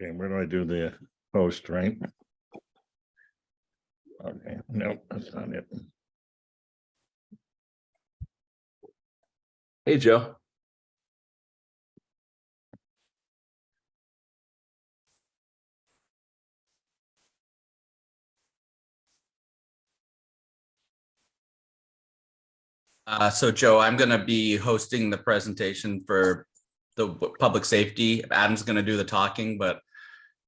Okay, where do I do the post, right? Okay, no, that's not it. Hey, Joe. So Joe, I'm going to be hosting the presentation for the public safety. Adam's going to do the talking, but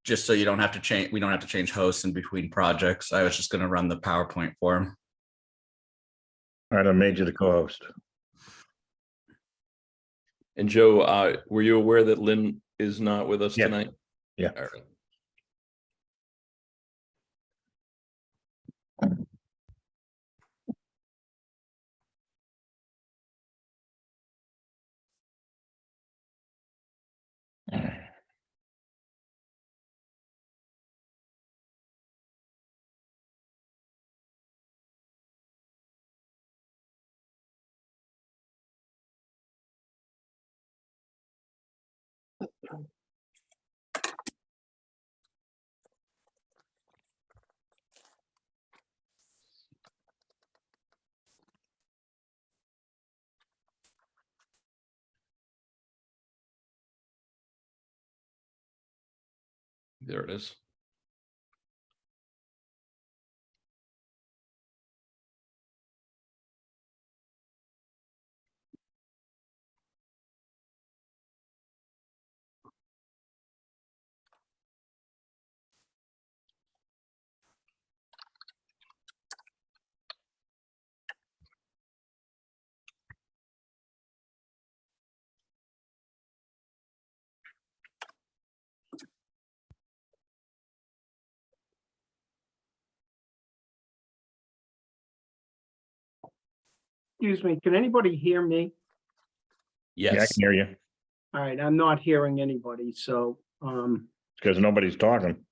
just so you don't have to change, we don't have to change hosts in between projects. I was just going to run the PowerPoint for him. All right, I made you the co-host. And Joe, were you aware that Lynn is not with us Yes. tonight? Yeah. All right. There it is. Excuse me, can anybody hear me? Yeah, I Yes. can hear you All right, I'm not hearing anybody, so, because nobody's talking.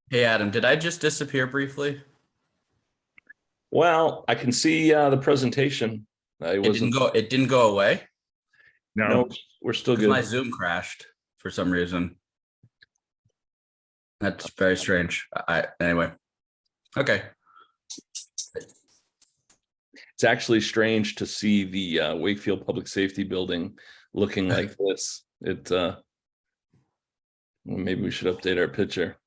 Hey, Adam, did I just disappear briefly? Well, I can see the presentation. It didn't go away No, No, we're still because my good. Zoom crashed for some reason. That's very strange. Anyway. Okay. It's actually strange to see the Wakefield Public Safety Building looking like this. Well, maybe we should update our picture.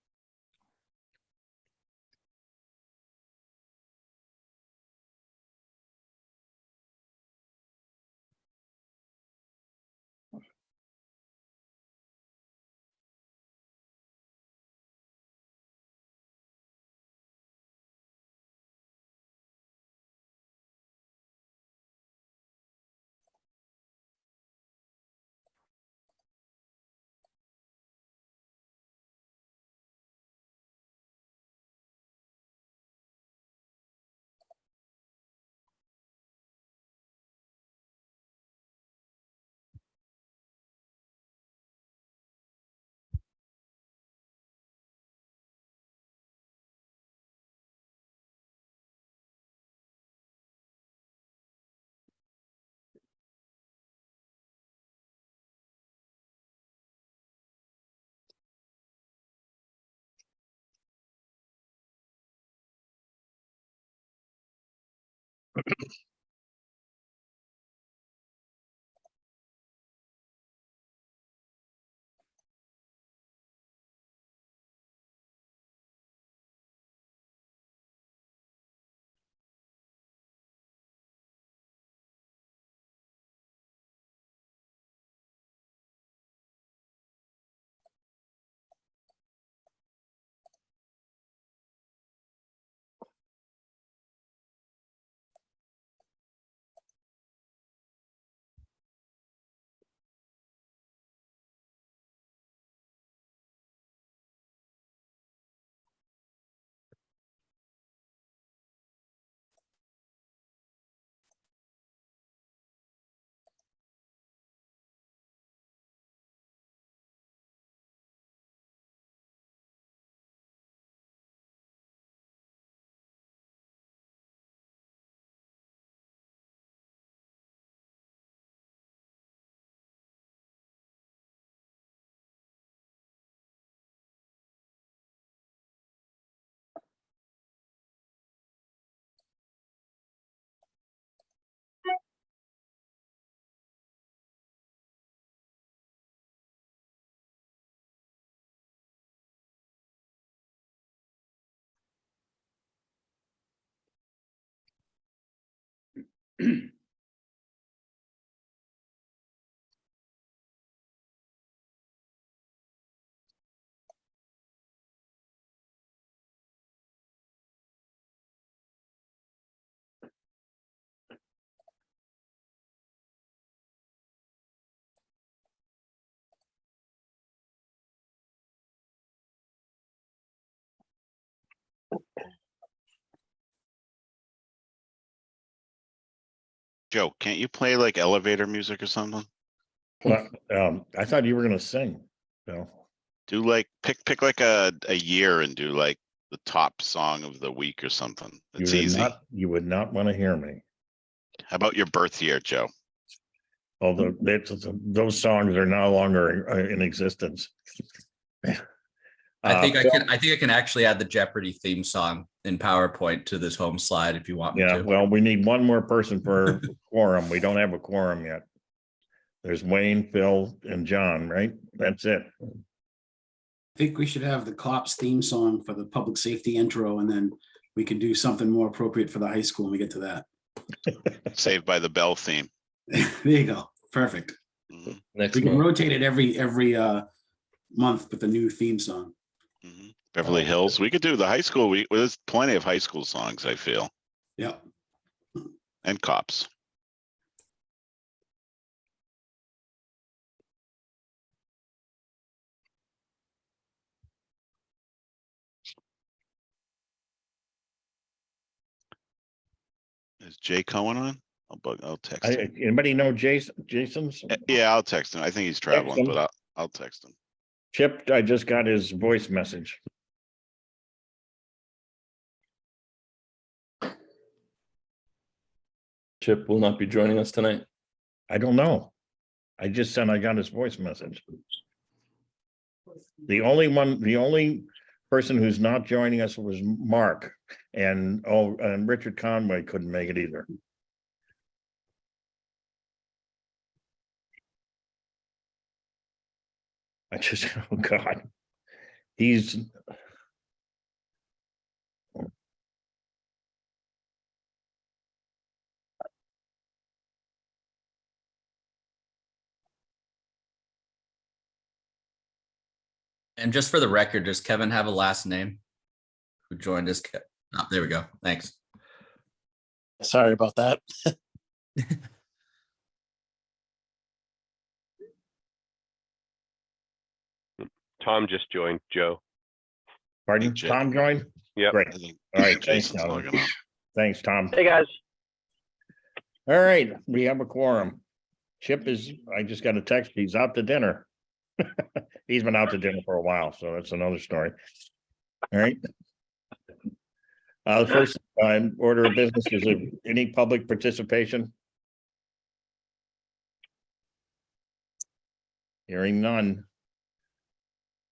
Joe, can't you play like elevator music or something? Well, I thought you were gonna sing, Bill. Do like pick like a year and do like the top song of the week or something. It's easy. You would not want to hear me. How about your birth year, Joe? Although those songs are no longer in existence. I think Phil, I can actually add the Jeopardy theme song in PowerPoint to this home slide if you want me Yeah, to. well, we need one more person for quorum. We don't have a quorum yet. There's Wayne, Phil, and John, right? That's it. I think we should have the cops theme song for the public safety intro, and then we can do something more appropriate for the high school when we get to that. Saved by the Bell theme. There you go. Perfect. Mhm, Next We can month. rotate it every month with a new theme song. mhm. Beverly Hills. We could do the high school. There's plenty of high school songs, I feel, Yep. and cops. Is Jay Cohen on? I'll text him. Anybody know Jason's? Yeah, I'll text him. I think he's traveling, him. but I'll text him. Chip, I just got his voice message. Chip will not be joining us tonight. I don't know. I just said I got his voice message. The only person who's not joining us was Mark, and Richard Conway couldn't make it either. Oh God. He's And just for the record, does Kevin have a last name? Who joined us? Oh, there we go. Thanks. Sorry about that. Tom just joined, Joe. pardon, Chip. Tom joined? Yep. Great. I think All right, thanks, Jason's Tom. logging on. Thanks, Tom. Hey, guys. All right, we have a quorum. Chip I just got a text, he's out to dinner. He's been out to dinner for a while, so that's another story. All right. The first order of business is any public participation? Hearing none.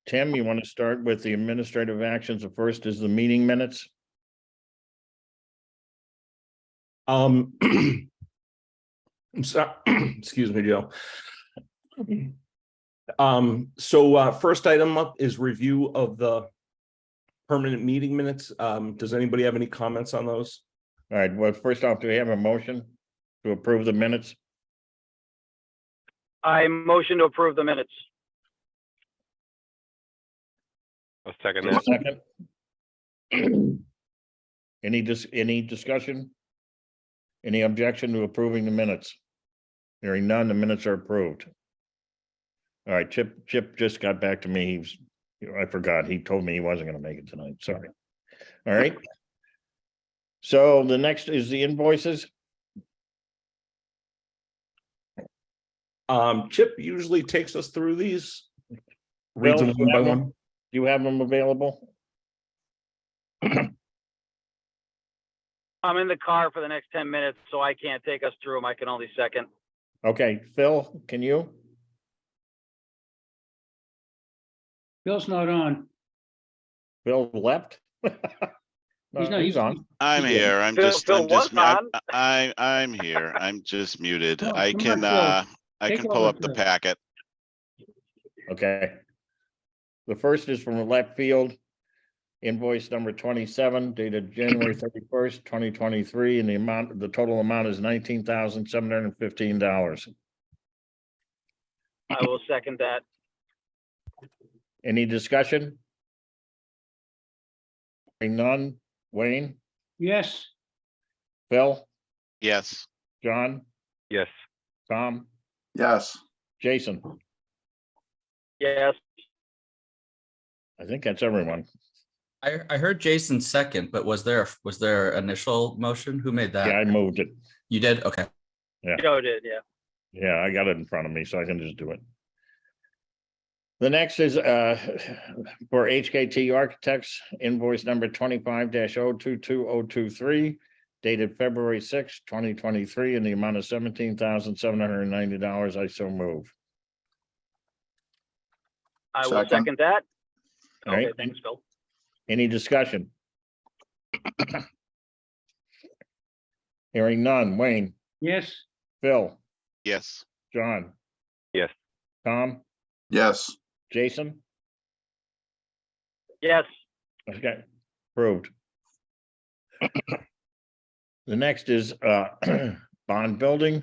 Tim, you want to start with the administrative actions? The first is the meeting minutes. I'm sorry, excuse me, Joe. So first item up is review of the permanent meeting minutes. Does anybody have any comments on those? All right, well, first off, do we have a motion to approve the minutes? I motion to approve the minutes. I'll second Is there a that. second? Any discussion? Any objection to approving the minutes? Hearing none, the minutes are approved. All right, Chip just got back to me. I forgot. He told me he wasn't going to make it tonight. Sorry. All right. So the next is the invoices. Chip usually takes us through these. Reads them Bill, one by do one. you have them available? I'm in the car for the next 10 minutes, so I can't take us through them. I can only second. Okay, Phil, can you? Bill's not on. Phil left? He's not- He's on. I'm here. I'm Phil- just, Phil I'm just, was on. I'm here. I'm just muted. Oh, I come on, can, Phil. I Take can pull over, up the Phil. packet. Okay. The first is from left field. Invoice number 27 dated January 31st, 2023, and the total amount is $19,715. I will second that. Any discussion? Hearing none. Wayne, yes, Phil, Yes, John, Yes, Tom, yes, Jason. Yes, I think that's everyone. I heard Jason second, but was there initial motion? Who made Yeah, I that? moved it. You did? Okay. Joe did, yeah. Yeah, I got it in front of me, so I can just do it. The next is for HKT Architects, invoice number 25-022023, dated February 6th, 2023, in the amount of $17,790. I so move. I will Second. second that. All right. Okay, thanks, Phil. Any discussion? Hearing none. Wayne, yes, Phil, yes, John, yes, Tom, yes, Jason? Yes, Okay, approved. The next is bond building.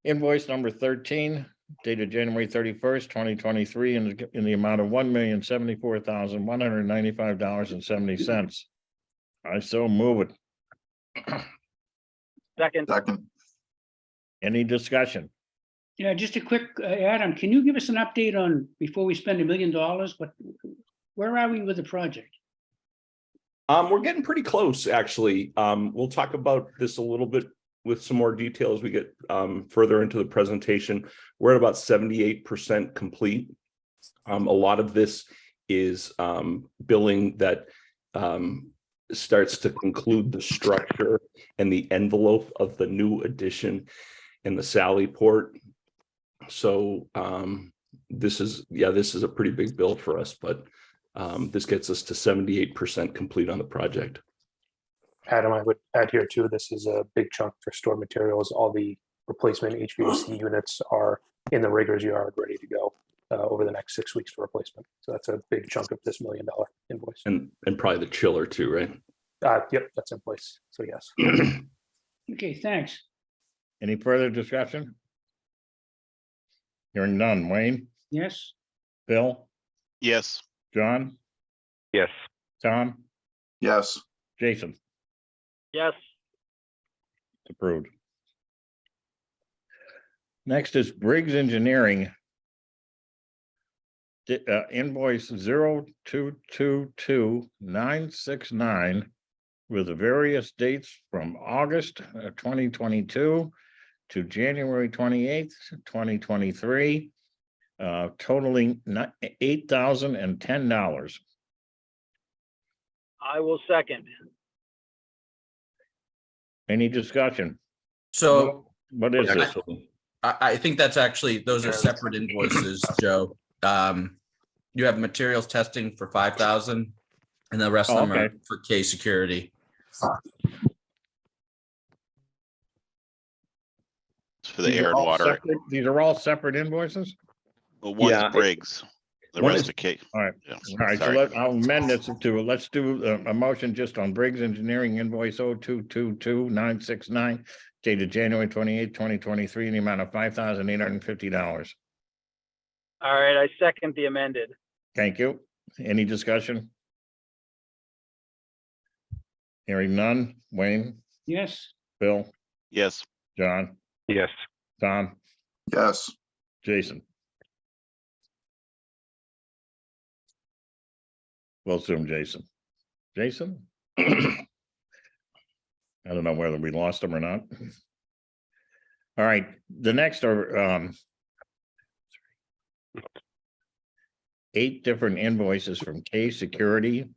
Invoice number 13 dated January 31st, 2023, in the amount of $1,074,195.70. I so move it. second. second. Any discussion? Yeah, just a quick, Adam, can you give us an update on, before we spend $1 million, where are we with the project? We're getting pretty close, actually. We'll talk about this a little bit with some more detail as we get further into the presentation. We're at about 78% complete. A lot of this is billing that starts to conclude the structure and the envelope of the new addition in the Sally Port. So this is a pretty big bill for us, but this gets us to 78% complete on the project. Adam, I would add here too, this is a big chunk for store materials. All the replacement HVAC units are in the rigger's yard, ready to go over the next 6 weeks for replacement. So that's a big chunk of this $1 million invoice. And probably the chiller too, right? Yep, that's in place. So yes. Okay, thanks. Any further discussion? Hearing none. Wayne, Yes, Bill, yes, John, yes, Tom, Yes, Jason? Yes, Approved. Next is Briggs Engineering. Invoice 0222-969 with the various dates from August 2022 to January 28th, 2023, totaling $8,010. I will second. Any discussion? So What is this? I think that's actually, those are separate invoices, Joe. You have materials testing for 5,000 and the rest of them are Okay. for K security. it's for the These are air and all water. separate- These are all separate invoices? Well, one Yeah, is Briggs, the one rest is- are Kate. All right. Yeah, All right, so sorry. I'll amend this to, let's do a motion just on Briggs Engineering invoice 0222-969 dated January 28th, 2023, in the amount of $5,850. All right, I second the amended. Thank you. Any discussion? Hearing none. Wayne, yes, Bill, Yes, John, yes, Tom, yes, Jason? We'll assume Jason. Jason? I don't know whether we lost him or not. All right, the next are 8 different invoices from K Security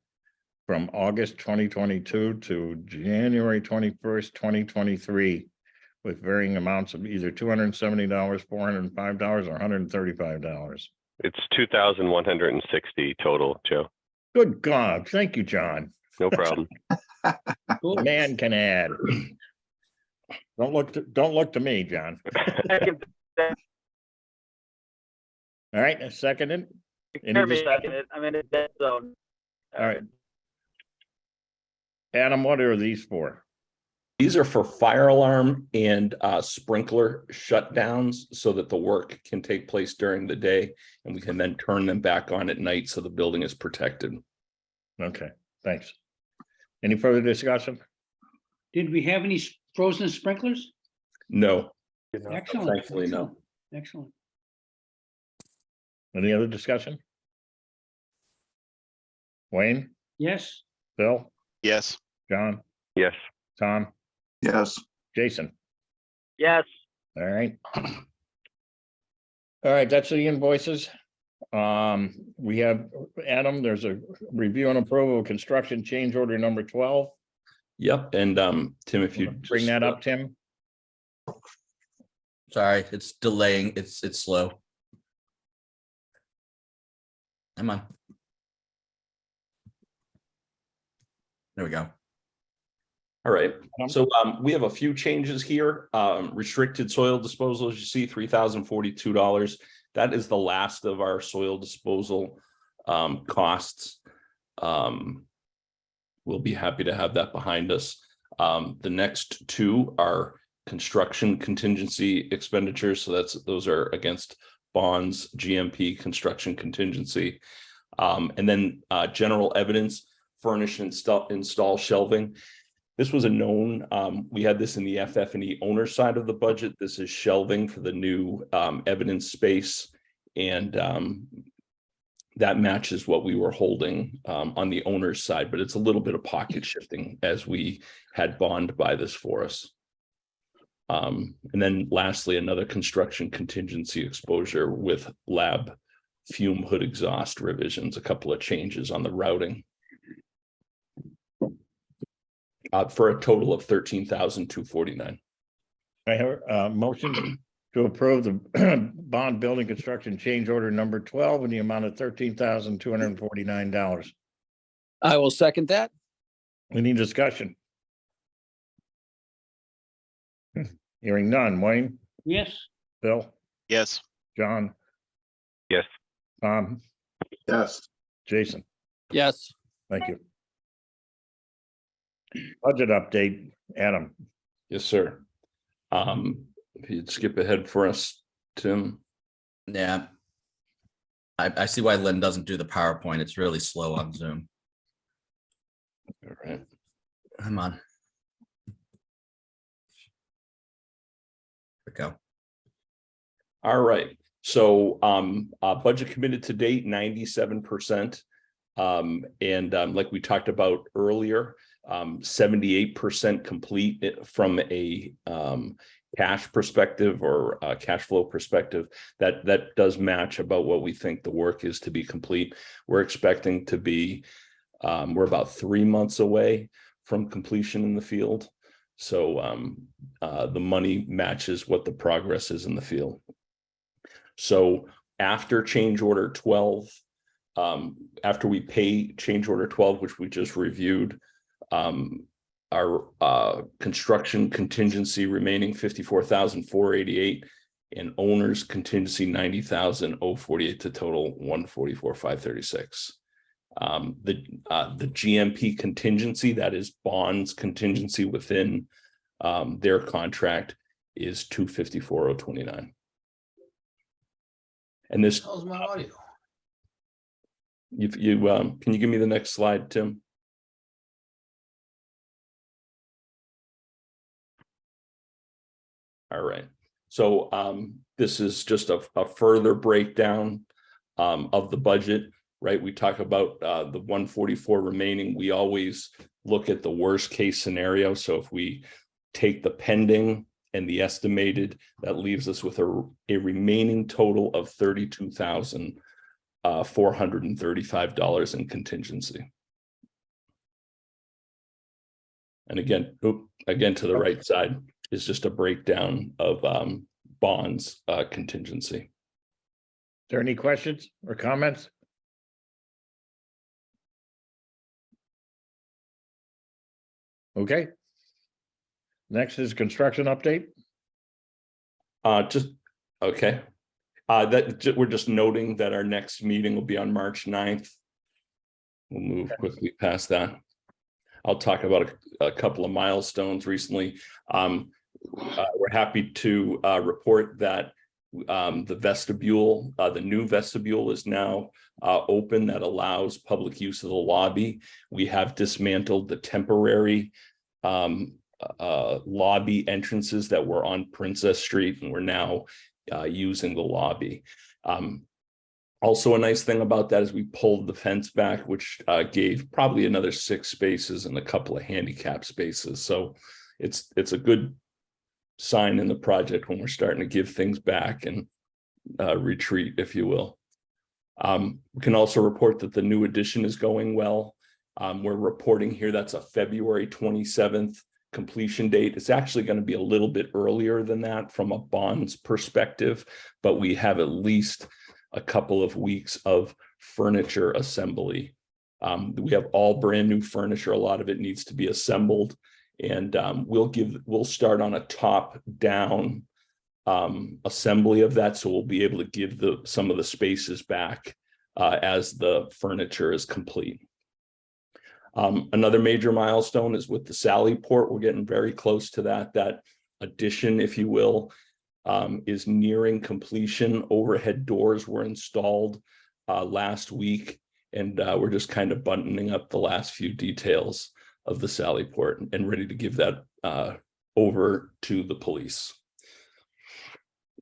from August 2022 to January 21st, 2023, with varying amounts of either $270, $405, or $135. it's 2,160 total, Joe. Good God, thank you, John. No problem. cool. Man can add. Don't look to me, John. Second, All right, seconded. Any hear me discussion? second it. I'm in a dead zone. All right. Adam, what are these for? These are for fire alarm and sprinkler shutdowns so that the work can take place during the day and we can then turn them back on at night so the building is protected. Okay, thanks. Any further discussion? Did we have any frozen sprinklers? No, You know, Excellent. thankfully, no. Excellent. Any other discussion? Wayne, Yes, Bill, Yes, John, Yes. Tom, yes, Jason? yes, All right. All right, that's the invoices. We have, Adam, there's a review and approval of construction change order number 12. Yep, and Tim, if you Bring just, that up, Tim. Sorry, it's delaying. It's slow. Come on. There we go. All right, so we have a few changes here. Restricted soil disposal, as you see, $3,042. That is the last of our soil disposal costs. We'll be happy to have that behind us. The next two are construction contingency expenditures. So those are against bonds, GMP construction contingency. And then general evidence, furnish and install shelving. This was a known, we had this in the FF&E owner side of the budget. This is shelving for the new evidence space. And that matches what we were holding on the owner's side, but it's a little bit of pocket shifting as we had bond buy this for us. And then lastly, another construction contingency exposure with lab fume hood exhaust revisions, a couple of changes on the routing. For a total of $13,249. I have a motion to approve the bond building construction change order number 12 in the amount of $13,249. I will second that. Any discussion? Hearing none. Wayne, yes, Bill, yes, John, Yes. Tom, yes, Jason, Yes, thank you. Budget update, Adam. Yes, sir. If you'd skip ahead for us, Tim. Yeah. I see why Lynn doesn't do the PowerPoint. It's really slow on Zoom. All right. Come on. There we go. All right. So budget committed to date, 97%. And like we talked about earlier, 78% complete from a cash perspective or cash flow perspective. That does match about what we think the work is to be complete. We're expecting to be, we're about 3 months away from completion in the field. So the money matches what the progress is in the field. So after change order 12, after we pay change order 12, which we just reviewed, our construction contingency remaining 54,488 and owner's contingency 90,048 to total 144,536. The GMP contingency, that is bonds contingency within their contract, is 254,029. And this, How's my audio? can you give me the next slide, Tim? All right. So this is just a further breakdown of the budget, right? We talk about the 144 remaining. We always look at the worst case scenario. So if we take the pending and the estimated, that leaves us with a remaining total of $32,435 in contingency. And again, to the right side is just a breakdown of bonds contingency. Is there any questions or comments? Okay. Next is construction update. Just okay. We're just noting that our next meeting will be on March 9th. We'll move quickly past that. I'll talk about a couple of milestones recently. We're happy to report that the vestibule, the new vestibule is now open. That allows public use of the lobby. We have dismantled the temporary lobby entrances that were on Princess Street, and we're now using the lobby. Also, a nice thing about that is we pulled the fence back, which gave probably another 6 spaces and a couple of handicap spaces. So it's a good sign in the project when we're starting to give things back and retreat, if you will. We can also report that the new addition is going well. We're reporting here that's a February 27th completion date. It's actually going to be a little bit earlier than that from a bonds perspective, but we have at least a couple of weeks of furniture assembly. We have all brand new furniture. A lot of it needs to be assembled, and we'll start on a top down assembly of that. So we'll be able to give some of the spaces back as the furniture is complete. Another major milestone is with the Sally Port. We're getting very close to that. That addition, if you will, is nearing completion. Overhead doors were installed last week, and we're just kind of buttoning up the last few details of the Sally Port and ready to give that over to the police.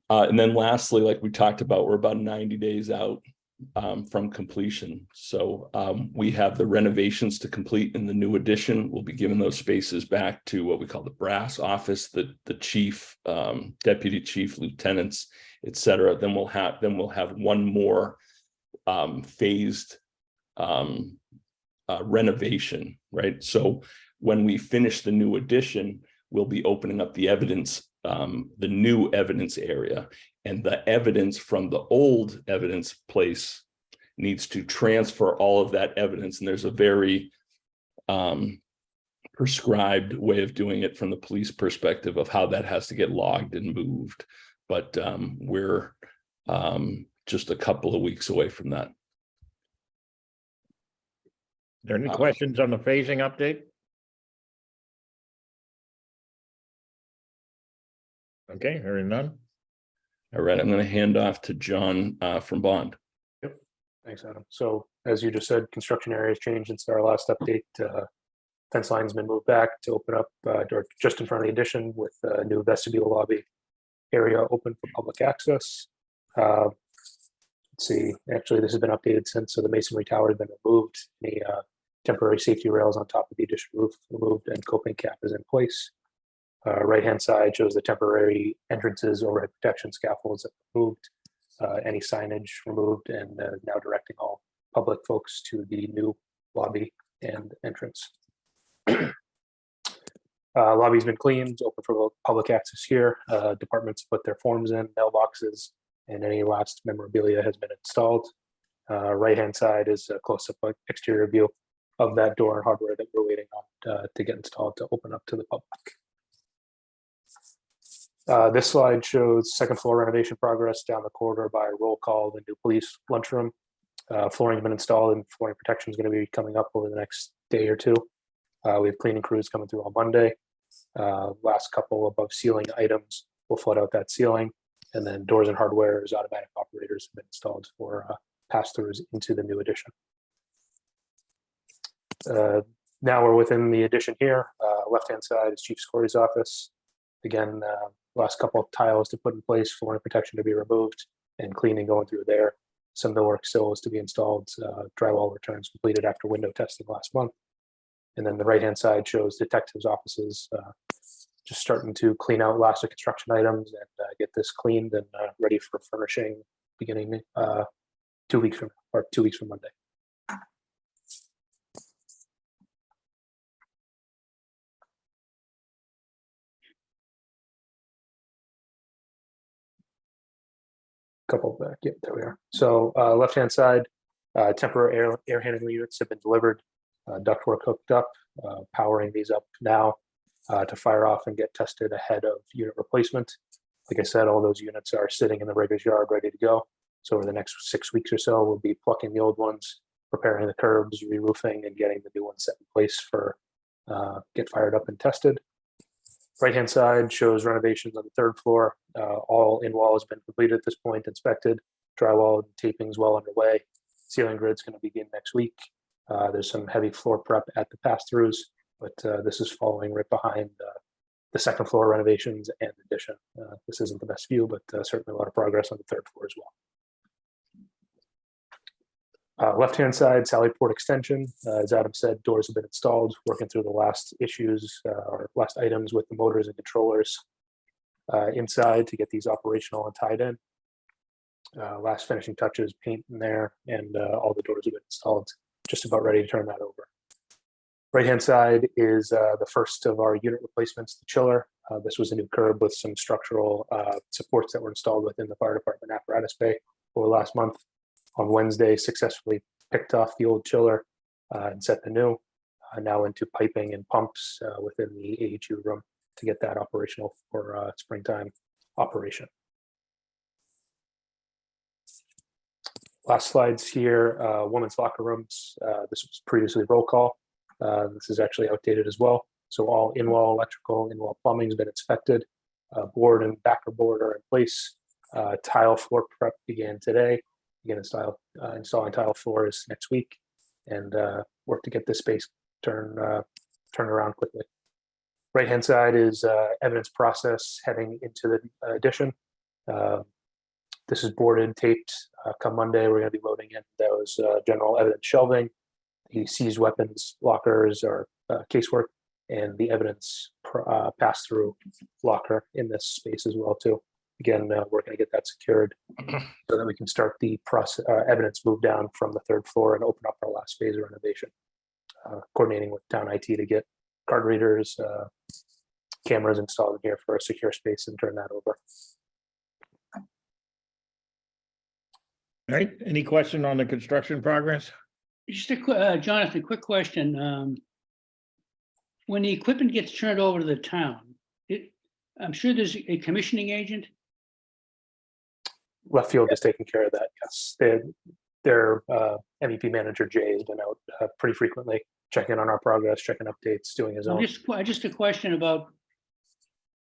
And then lastly, like we talked about, we're about 90 days out from completion. So we have the renovations to complete in the new addition. We'll be giving those spaces back to what we call the brass office, the chief, deputy chief, lieutenants, et cetera. Then we'll have one more phased renovation, right? So when we finish the new addition, we'll be opening up the evidence, the new evidence area, and the evidence from the old evidence place needs to transfer all of that evidence. And there's a very prescribed way of doing it from the police perspective of how that has to get logged and moved. But we're just a couple of weeks away from that. Are there any questions on the phasing update? Okay, hearing none. All right, I'm going to hand off to John from Bond. Thanks, Adam. So as you just said, construction area has changed since our last update. Fence line's been moved back to open up just in front of the addition with a new vestibule lobby area open for public access. Let's see, actually this has been updated since, so the masonry tower has been removed. The temporary safety rails on top of the addition roof removed, and coping cap is in place. Right-hand side shows the temporary entrances, overhead protection scaffolds that were removed, any signage removed, and now directing all public folks to the new lobby and entrance. Lobby's been cleaned, open for public access here. Departments put their forms in, mailboxes, and any last memorabilia has been installed. Right-hand side is a close-up exterior view of that door and hardware that we're waiting on to get installed to open up to the public. This slide shows second floor renovation progress down the corridor by roll call, the new police lunchroom. Flooring has been installed and flooring protection is going to be coming up over the next day or two. We have cleaning crews coming through on Monday. Last couple above ceiling items will flood out that ceiling, and then doors and hardwares, automatic operators have been installed for pass-throughs into the new addition. Now we're within the addition here. Left-hand side is Chief Scory's office. Again, last couple of tiles to put in place, flooring protection to be removed, and cleaning going through there. Some millwork still is to be installed. Drywall returns completed after window testing last month. And then the right-hand side shows detectives' offices just starting to clean out last of construction items and get this cleaned and ready for furnishing beginning 2 weeks from Monday. Couple back, yeah, there we are. So left-hand side, temporary air handling units have been delivered, ductwork hooked up, powering these up now to fire off and get tested ahead of unit replacement. Like I said, all those units are sitting in the rigger's yard ready to go. So over the next 6 weeks or so, we'll be plucking the old ones, preparing the curbs, re-roofing, and getting the new ones set in place for get fired up and tested. Right-hand side shows renovations on the third floor. All in-wall has been completed at this point, inspected. Drywall and taping is well underway. Ceiling grid's going to begin next week. There's some heavy floor prep at the pass-throughs, but this is following right behind the second floor renovations and addition. This isn't the best view, but certainly a lot of progress on the third floor as well. Left-hand side, Sallyport extension. As Adam said, doors have been installed, working through the last issues or last items with the motors and controllers inside to get these operational and tied in. Last finishing touches, paint in there, and all the doors have been installed. Just about ready to turn that over. Right-hand side is the first of our unit replacements, the chiller. This was a new curb with some structural supports that were installed within the fire department apparatus bay over last month. On Wednesday, successfully picked off the old chiller and set the new, now into piping and pumps within the AHU room to get that operational for springtime operation. Last slides here, women's locker rooms. This was previously roll call. This is actually outdated as well. So all in-wall electrical, in-wall plumbing has been inspected. Board and backer board are in place. Tile floor prep began today. Begin installing tile floors next week, and work to get this space turned around quickly. Right-hand side is evidence process heading into the addition. This is boarded, taped. Come Monday, we're going to be loading in those general evidence shelving, the seized weapons lockers or casework, and the evidence pass-through locker in this space as well too. Again, we're going to get that secured so that we can start the process evidence move down from the third floor and open up our last phase of renovation. Coordinating with town IT to get card readers, cameras installed in here for a secure space and turn that over. All right, any question on the construction progress? Just a Jonathan, quick question. When the equipment gets turned over to the town, I'm sure there's a commissioning agent. Left Field is taking care of that. Yes, their MEP manager Jay has been out pretty frequently, checking on our progress, checking updates, doing his own. Just a question about,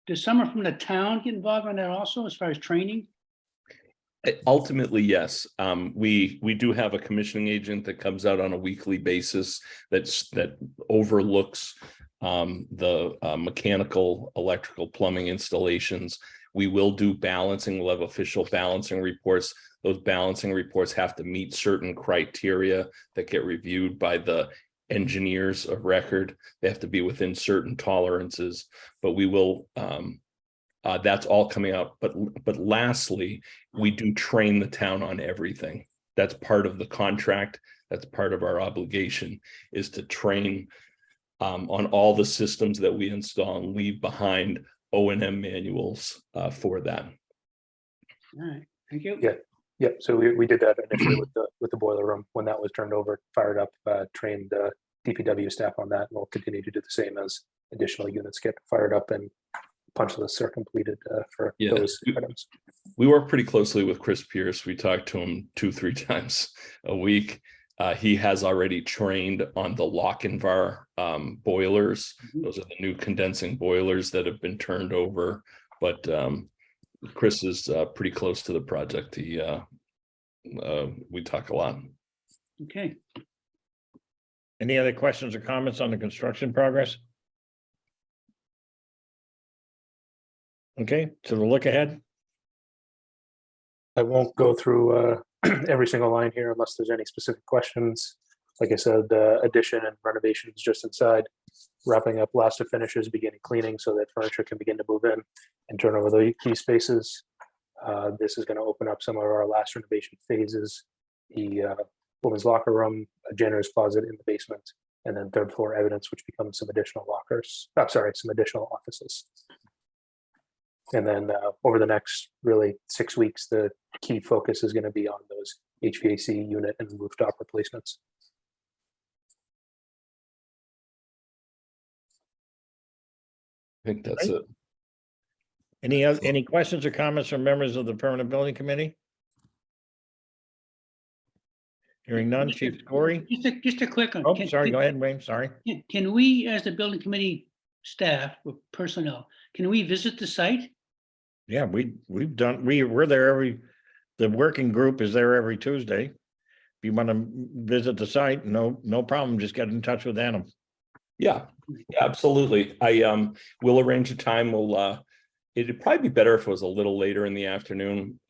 does someone from the town get involved in that also as far as training? Ultimately, yes. We do have a commissioning agent that comes out on a weekly basis that overlooks the mechanical, electrical, plumbing installations. We will do balancing. We'll have official balancing reports. Those balancing reports have to meet certain criteria that get reviewed by the engineers of record. They have to be within certain tolerances, but we will, that's all coming out. But lastly, we do train the town on everything. That's part of the contract. That's part of our obligation, is to train on all the systems that we install and leave behind O&M manuals for that. All right, thank you. Yeah. So we did that initially with the boiler room when that was turned over, fired up, trained DPW staff on that, and we'll continue to do the same as additional units get fired up and punch lists are completed for those items. We work pretty closely with Chris Pierce. We talk to him 2-3 times a week. He has already trained on the Lochinvar boilers. Those are the new condensing boilers that have been turned over. But Chris is pretty close to the project. We talk a lot. Okay. Any other questions or comments on the construction progress? Okay, so the look ahead. I won't go through every single line here unless there's any specific questions. Like I said, addition and renovations just inside, wrapping up last of finishes, beginning cleaning so that furniture can begin to move in and turn over the key spaces. This is going to open up some of our last renovation phases, the women's locker room, a janitor's closet in the basement, and then third floor evidence, which becomes some additional lockers. I'm sorry, some additional offices. And then over the next really 6 weeks, the key focus is going to be on those HVAC unit and rooftop replacements. I think that's it. Any questions or comments from members of the Permanent Building Committee? Hearing none, Chief Corey? Just a quick one. Oh, sorry, go ahead, Wayne, sorry. Can we, as the building committee staff or personnel, can we visit the site? Yeah, we're there the working group is there every Tuesday. If you want to visit the site, no problem, just get in touch with Adam. Yeah, absolutely. We'll arrange a time. It'd probably be better if it was a little later in the afternoon.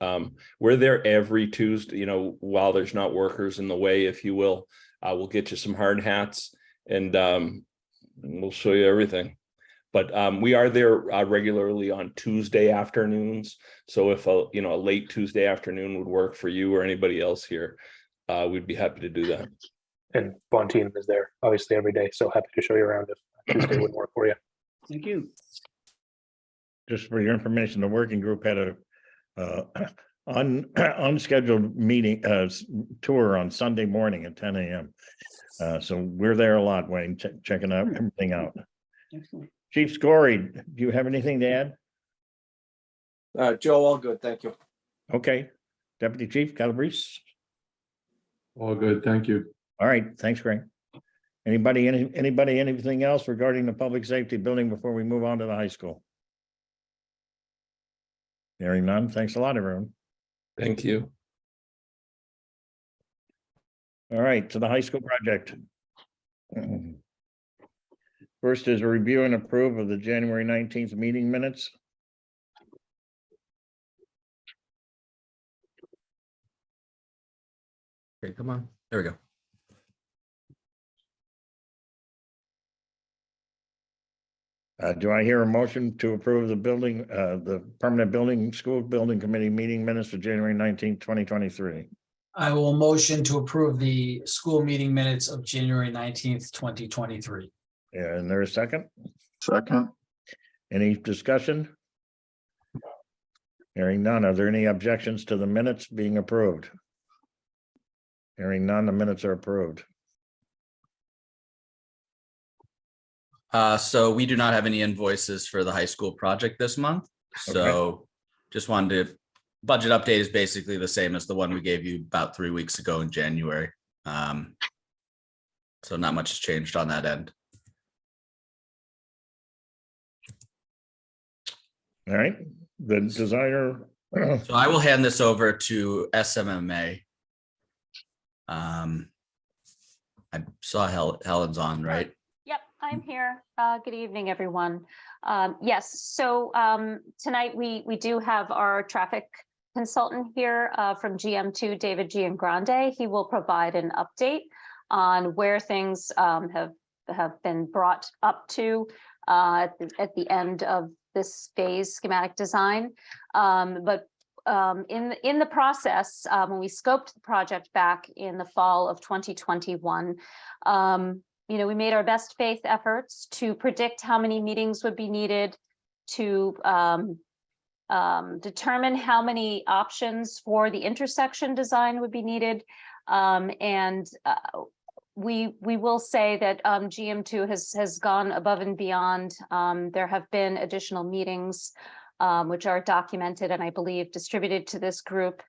We're there every Tuesday, while there's not workers in the way, if you will. We'll get you some hard hats and we'll show you everything. But we are there regularly on Tuesday afternoons. So if a late Tuesday afternoon would work for you or anybody else here, we'd be happy to do that. And Fontaine is there obviously every day, so happy to show you around if Tuesday wouldn't work for you. Thank you. Just for your information, the working group had a unscheduled meeting tour on Sunday morning at 10 a.m. So we're there a lot, Wayne, checking out everything out. Excellent. Chief Scory, do you have anything to add? Joe, all good. Thank you. Okay. Deputy Chief Calabrese? All good, thank you. All right, thanks, Greg. Anybody, anything else regarding the public safety building before we move on to the high school? Hearing none, thanks a lot, everyone. Thank you. All right, to the high school project. First is a review and approve of the January 19th meeting minutes. Okay, come on. There we go. Do I hear a motion to approve the building, the permanent building, school building committee meeting minutes for January 19th, 2023? I will motion to approve the school meeting minutes of January 19th, 2023. And there's a second? Second. Any discussion? Hearing none. Are there any objections to the minutes being approved? Hearing none, the minutes are approved. So we do not have any invoices for the high school project this month. So just wanted to, budget update is basically the same as the one we gave you about 3 weeks ago in January. So not much has changed on that end. All right, the designer. So I will hand this over to SMMA. I saw Helen's on, right? Yep, I'm here. Good evening, everyone. Yes, so tonight we do have our traffic consultant here from GM2, David Giangrande. He will provide an update on where things have been brought up to at the end of this phase schematic design. But in the process, when we scoped the project back in the fall of 2021, we made our best faith efforts to predict how many meetings would be needed to determine how many options for the intersection design would be needed. We will say that GM2 has gone above and beyond. There have been additional meetings which are documented and I believe distributed to this group.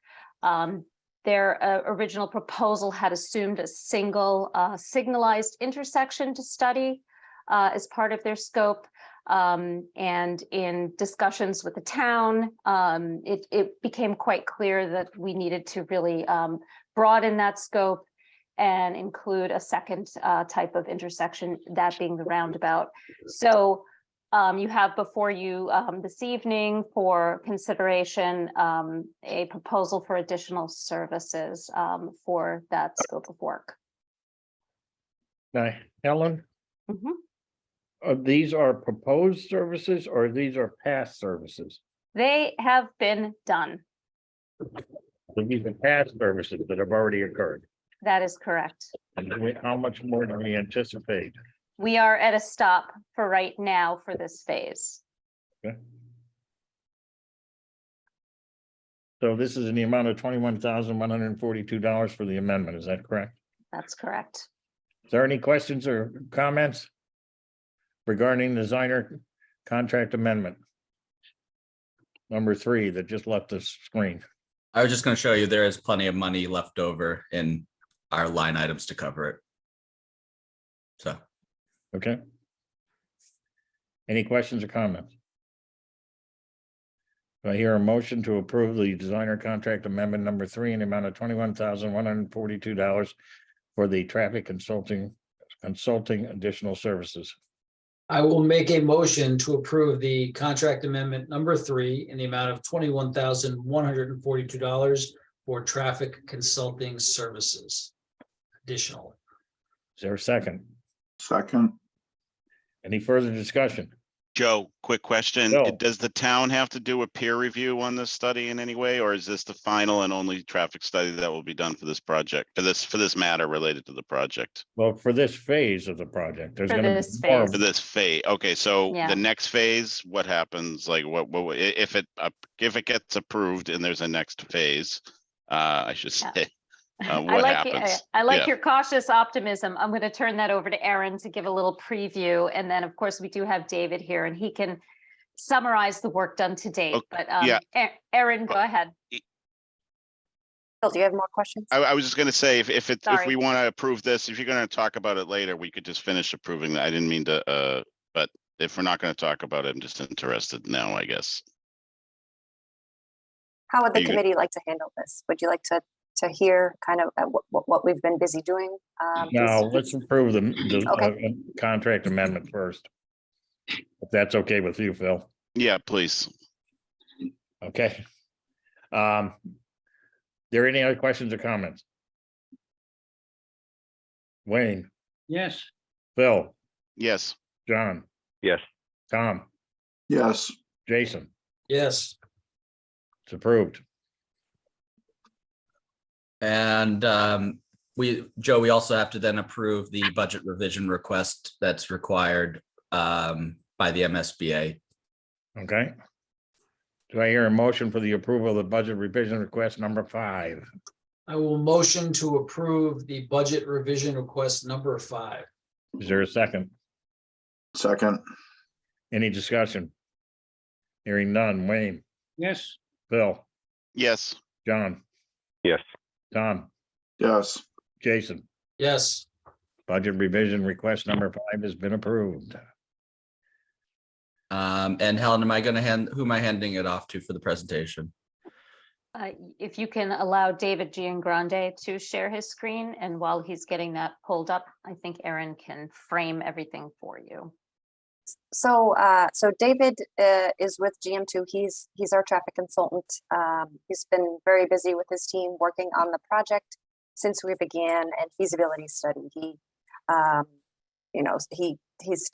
Their original proposal had assumed a single signalized intersection to study as part of their scope. And in discussions with the town, it became quite clear that we needed to really broaden that scope and include a second type of intersection, that being the roundabout. So you have before you this evening for consideration a proposal for additional services for that scope of work. Now, Helen, Mhm. These are proposed services or these are past services? They have been done. So these are past services that have already occurred. That is correct. And how much more do we anticipate? We are at a stop for right now for this phase. Okay. So this is in the amount of $21,142 for the amendment, is that correct? That's correct. Is there any questions or comments regarding designer contract amendment? Number 3 that just left the screen. I was just going to show you there is plenty of money left over in our line items to cover it. So, Okay. Any questions or comments? Do I hear a motion to approve the designer contract amendment number 3 in the amount of $21,142 for the traffic consulting additional services? I will make a motion to approve the contract amendment number 3 in the amount of $21,142 for traffic consulting services. Additional. Is there a second? Second. Any further discussion? Joe, quick question. No. Does the town have to do a peer review on this study in any way, or is this the final and only traffic study that will be done for this project, for this matter related to the project? Well, for this phase of the project, there's For gonna be this more. phase. For this phase, okay, so Yeah. the next phase, what happens? Like, what, if it gets approved and there's a next phase, I should Yeah. say, I what like, happens? I like Yeah. your cautious optimism. I'm going to turn that over to Aaron to give a little preview. And then, of course, we do have David here and he can summarize the work done to date. Okay, But yeah. Aaron, go ahead. Phil, do you have more questions? I was just gonna say, if Sorry. we want to approve this, if you're gonna talk about it later, we could just finish approving that. I didn't mean to, but if we're not gonna talk about it, I'm just interested now, I guess. How would the You- committee like to handle this? Would you like to hear kind of what we've been busy doing? No, let's approve the Okay. contract amendment first. If that's okay with you, Phil. Yeah, please. Okay. There any other questions or comments? Wayne, Yes. Phil, Yes. John, Yes. Tom, Yes. Jason, Yes. it's approved. and Joe, we also have to then approve the budget revision request that's required by the MSBA. Okay. Do I hear a motion for the approval of the budget revision request number 5? I will motion to approve the budget revision request number 5. Is there a second? Second. Any discussion? Hearing none. Wayne, Yes. Phil, Yes. John, Yes. Tom, Yes. Jason, Yes. budget revision request number 5 has been approved. And Helen, who am I handing it off to for the presentation? If you can allow David Giangrande to share his screen, and while he's getting that pulled up, I think Aaron can frame everything for you. So David is with GM2. He's our traffic consultant. He's been very busy with his team working on the project since we began and feasibility study. His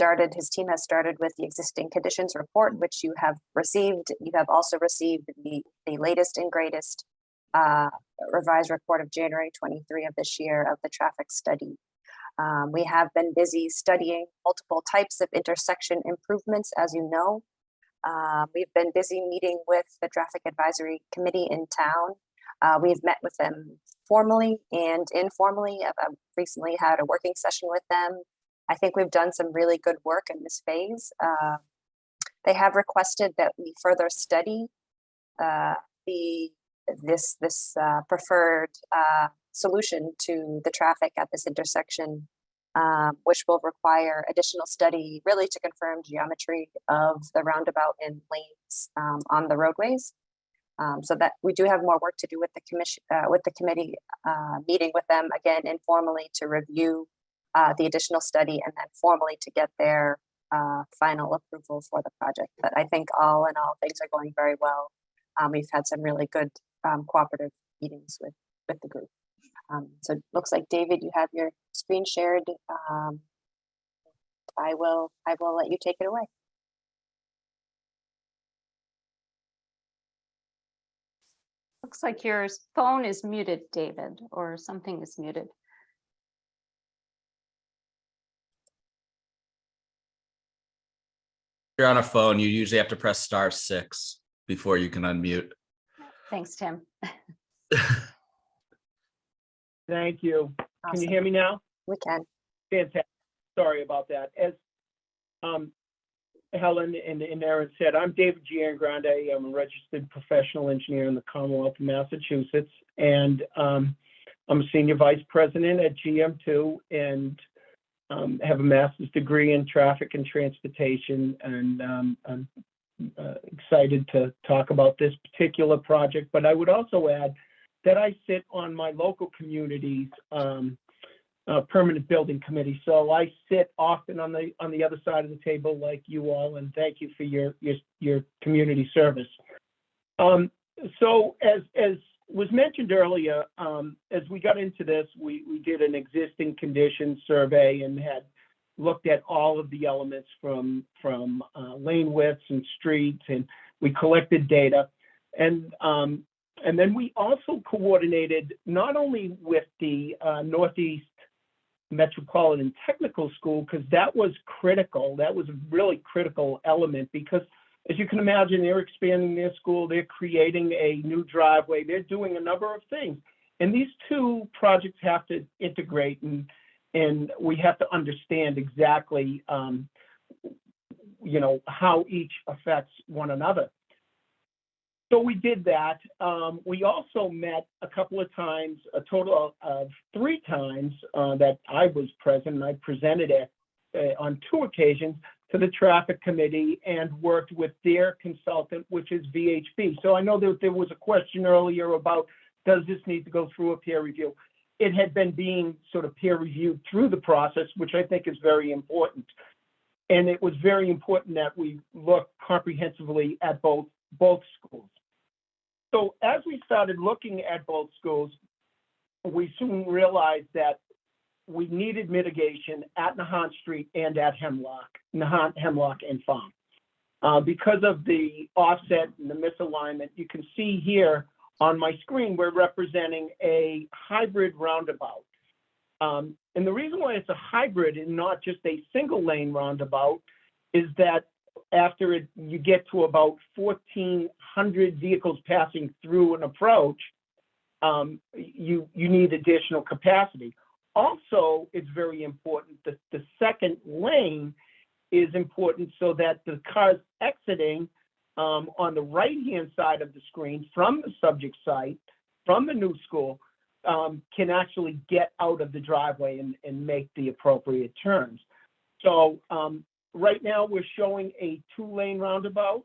team has started with the existing conditions report, which you have received. You have also received the latest and greatest revised report of January 23 of this year of the traffic study. We have been busy studying multiple types of intersection improvements, as you know. We've been busy meeting with the traffic advisory committee in town. We've met with them formally and informally. I've recently had a working session with them. I think we've done some really good work in this phase. They have requested that we further study this preferred solution to the traffic at this intersection, which will require additional study really to confirm geometry of the roundabout and lanes on the roadways. So that we do have more work to do with the commission, with the committee, meeting with them again informally to review the additional study and then formally to get their final approval for the project. But I think all in all, things are going very well. We've had some really good cooperative meetings with the group. So it looks like, David, you have your screen shared. I will let you take it away. Looks like your phone is muted, David, or something is muted. If you're on a phone, you usually have to press *6 before you can unmute. Thanks, Tim. Thank you. Can Awesome. you hear me now? We can. Fantastic. Sorry about that. As Helen and Aaron said, I'm David Giangrande. I'm a registered professional engineer in the Commonwealth of Massachusetts. And I'm a senior vice president at GM2 and have a master's degree in traffic and transportation. And I'm excited to talk about this particular project. But I would also add that I sit on my local community's permanent building committee. So I sit often on the other side of the table like you all, and thank you for your community service. So as was mentioned earlier, as we got into this, we did an existing condition survey and had looked at all of the elements from lane widths and streets, and we collected data. And then we also coordinated not only with the Northeast Metropolitan Technical School, because that was critical. That was a really critical element because, as you can imagine, they're expanding their school, they're creating a new driveway, they're doing a number of things. And these two projects have to integrate, and we have to understand exactly, how each affects one another. So we did that. We also met a couple of times, a total of 3 times that I was present, and I presented on 2 occasions to the traffic committee and worked with their consultant, which is VHB. So I know that there was a question earlier about, does this need to go through a peer review? It had been being sort of peer reviewed through the process, which I think is very important. And it was very important that we look comprehensively at both schools. So as we started looking at both schools, we soon realized that we needed mitigation at Nahant Street and at Nahant, Hemlock, and Farm. Because of the offset and the misalignment, you can see here on my screen, we're representing a hybrid roundabout. And the reason why it's a hybrid and not just a single lane roundabout is that after you get to about 1,400 vehicles passing through an approach, you need additional capacity. Also, it's very important that the second lane is important so that the cars exiting on the right-hand side of the screen from the subject site, from the new school, can actually get out of the driveway and make the appropriate turns. So right now we're showing a 2-lane roundabout.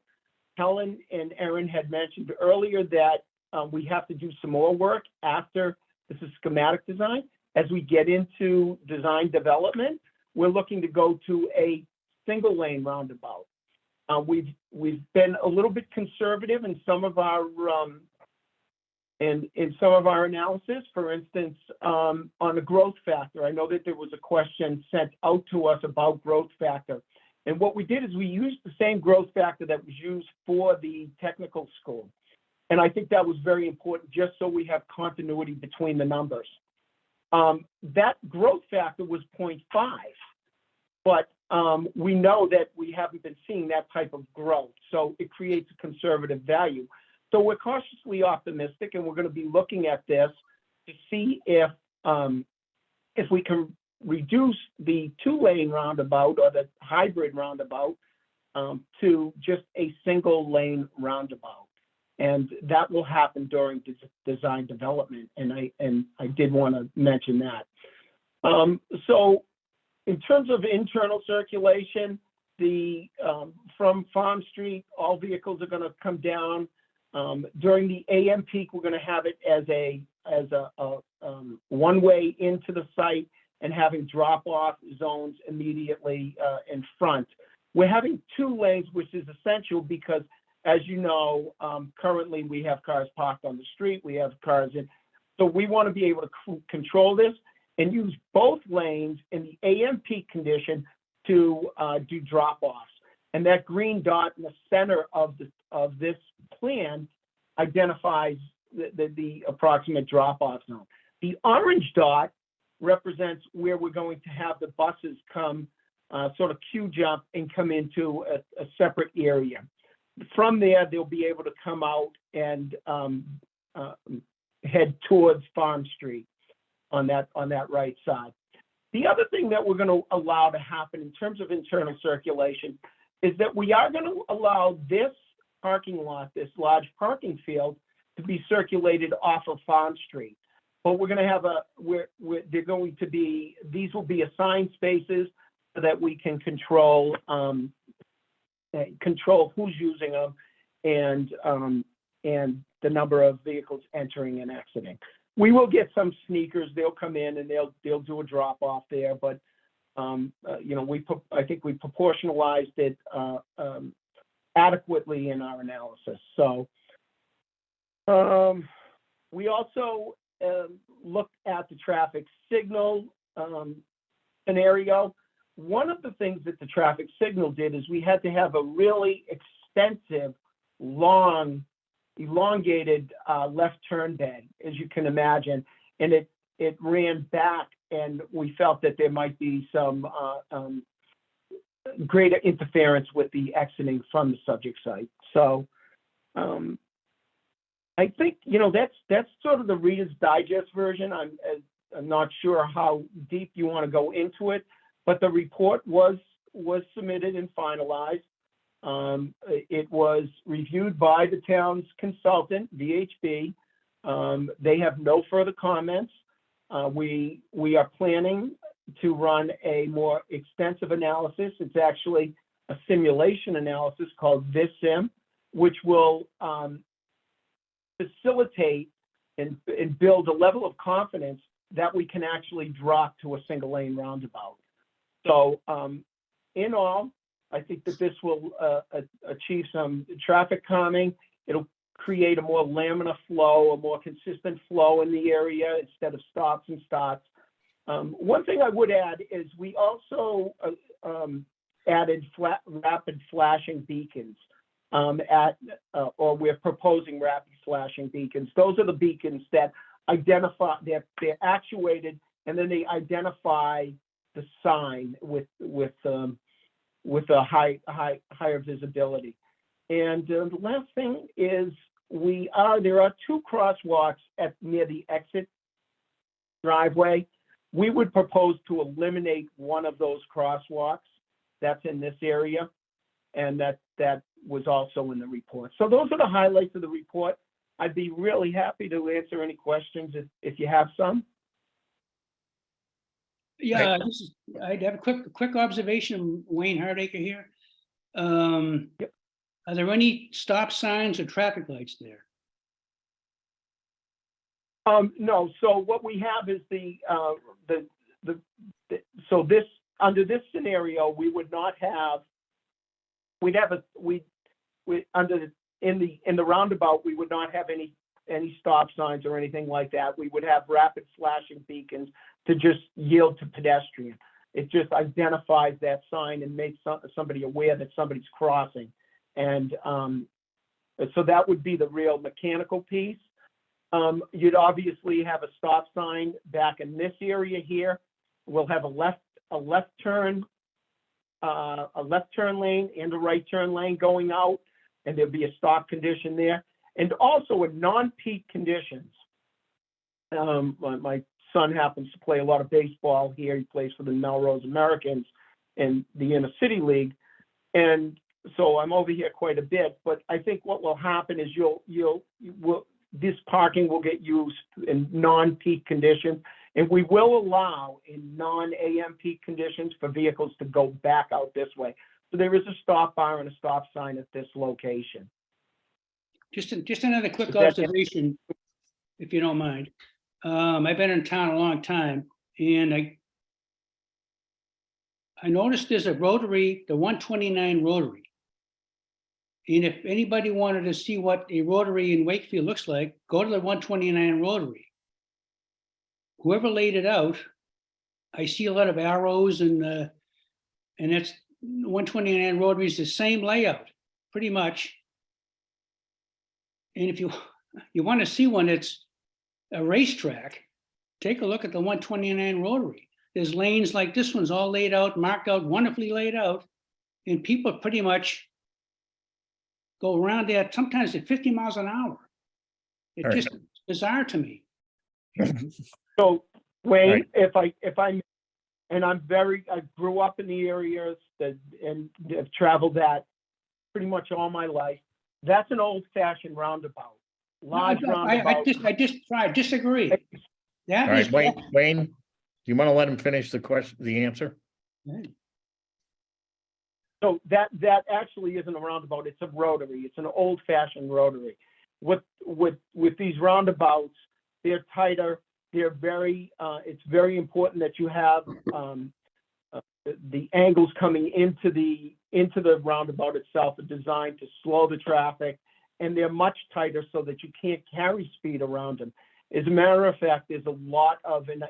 Helen and Erin had mentioned earlier that we have to do some more work after this is schematic design. As we get into design development, we're looking to go to a single lane roundabout. We've been a little bit conservative in some of our analysis. For instance, on the growth factor, I know that there was a question sent out to us about growth factor. And what we did is we used the same growth factor that was used for the technical school. And I think that was very important just so we have continuity between the numbers. That growth factor was 0.5, but we know that we haven't been seeing that type of growth. So it creates a conservative value. So we're cautiously optimistic, and we're going to be looking at this to see if we can reduce the 2-lane roundabout or the hybrid roundabout to just a single lane roundabout. And that will happen during design development. And I did want to mention that. So in terms of internal circulation, from Farm Street, all vehicles are going to come down. During the AM peak, we're going to have it as a one-way into the site and having drop-off zones immediately in front. We're having 2 lanes, which is essential because, as you know, currently we have cars parked on the street, we have cars in. So we want to be able to control this and use both lanes in the AM peak condition to do drop-offs. And that green dot in the center of this plan identifies the approximate drop-off zone. The orange dot represents where we're going to have the buses come sort of queue jump and come into a separate area. From there, they'll be able to come out and head towards Farm Street on that right side. The other thing that we're going to allow to happen in terms of internal circulation is that we are going to allow this parking lot, this large parking field, to be circulated off of Farm Street. but we're gonna have they're going to be, these will be assigned spaces so that we can control who's using them and the number of vehicles entering and exiting. We will get some sneakers, they'll come in and they'll do a drop off there, but you know, I think we proportionalized it adequately in our analysis. So we also looked at the traffic signal scenario. One of the things that the traffic signal did is we had to have a really extensive, long, elongated left turn bed, as you can imagine, and it ran back, and we felt that there might be some greater interference with the exiting from the subject site. So I think, you know, that's sort of the Reader's Digest version. I'm not sure how deep you want to go into it, but the report was submitted and finalized. It was reviewed by the town's consultant, VHB. They have no further comments. We are planning to run a more extensive analysis. It's actually a simulation analysis called VisSim, which will facilitate and build a level of confidence that we can actually drop to a single lane roundabout. So in all, I think that this will achieve some traffic calming. It'll create a more laminar flow, a more consistent flow in the area instead of stops and starts. One thing I would add is we also added rapid flashing beacons or we're proposing rapid flashing beacons. Those are the beacons that identify, they're actuated, and then they identify the sign with a higher visibility. And the last thing is there are two crosswalks near the exit driveway. We would propose to eliminate one of those crosswalks that's in this area, and that was also in the report. So those are the highlights of the report. I'd be really happy to answer any questions if you have some. Yeah, I'd have a quick observation, Wayne Hardacre here. Yep. Are there any stop signs or traffic lights there? No. So what we have is so this, under this scenario, we would not have. In the roundabout, we would not have any stop signs or anything like that. We would have rapid flashing beacons to just yield to pedestrian. It just identifies that sign and makes somebody aware that somebody's crossing. And so that would be the real mechanical piece. You'd obviously have a stop sign back in this area here. We'll have a left turn lane and a right turn lane going out, and there'll be a stop condition there. And also in non-peak conditions, my son happens to play a lot of baseball here. He plays for the Melrose Americans in the Inner City League. And so I'm over here quite a bit, but I think what will happen is this parking will get used in non-peak conditions, and we will allow in non-AM peak conditions for vehicles to go back out this way. So there is a stop bar and a stop sign at this location. Just another quick observation, if you don't mind. I've been in town a long time, and I noticed there's a rotary, the 129 rotary. And if anybody wanted to see what a rotary in Wakefield looks like, go to the 129 rotary. Whoever laid it out, I see a lot of arrows, and that's 129 rotary is the same layout, pretty much. And if you want to see one that's a racetrack, take a look at the 129 rotary. There's lanes like this one's all laid out, marked out, wonderfully laid out, and people pretty much go around there sometimes at 50 miles an hour. It's just bizarre to me. So Wayne, if I I grew up in the areas and have traveled that pretty much all my life. That's an old-fashioned roundabout. Large roundabout. I disagree. Yeah. All right, Wayne, do you want to let him finish the question, the answer? So that actually isn't a roundabout, it's a rotary, it's an old-fashioned rotary. With these roundabouts, they're tighter, they're it's very important that you have the angles coming into the roundabout itself are designed to slow the traffic, and they're much tighter so that you can't carry speed around them. As a matter of fact, there's a lot of, and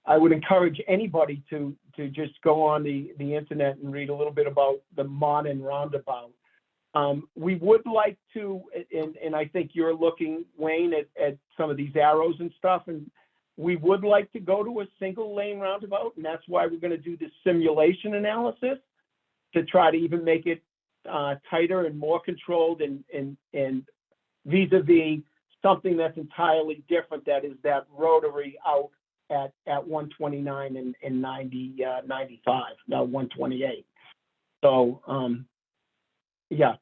I would encourage anybody to just go on the internet and read a little bit about the modern roundabout. We would like to, and I think you're looking, Wayne, at some of these arrows and stuff, and we would like to go to a single lane roundabout, and that's why we're going to do this simulation analysis to try to even make it tighter and more controlled and vis-a-vis something that's entirely different, that is that rotary out at 129 and 95, now 128. So, yeah,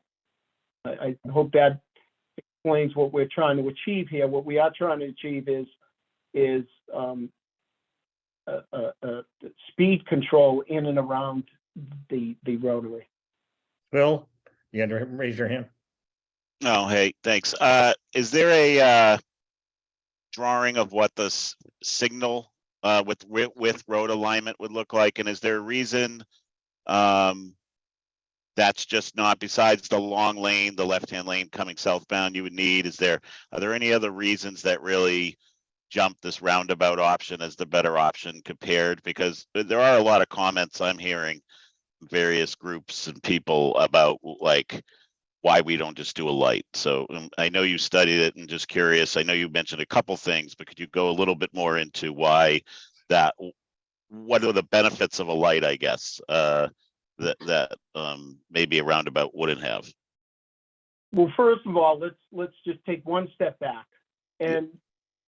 I hope that explains what we're trying to achieve here. What we are trying to achieve is speed control in and around the rotary. Phil, you had to raise your hand. Oh, hey, thanks. Is there a drawing of what the signal with road alignment would look like? And is there a reason that's just not, besides the long lane, the left-hand lane coming southbound you would need? Are there any other reasons that really jump this roundabout option as the better option compared? Because there are a lot of comments I'm hearing from various groups and people about like why we don't just do a light. So I know you studied it, and just curious, I know you mentioned a couple things, but could you go a little bit more into why that, what are the benefits of a light, I guess, that maybe a roundabout wouldn't have? Well, first of all, let's just take one step back. And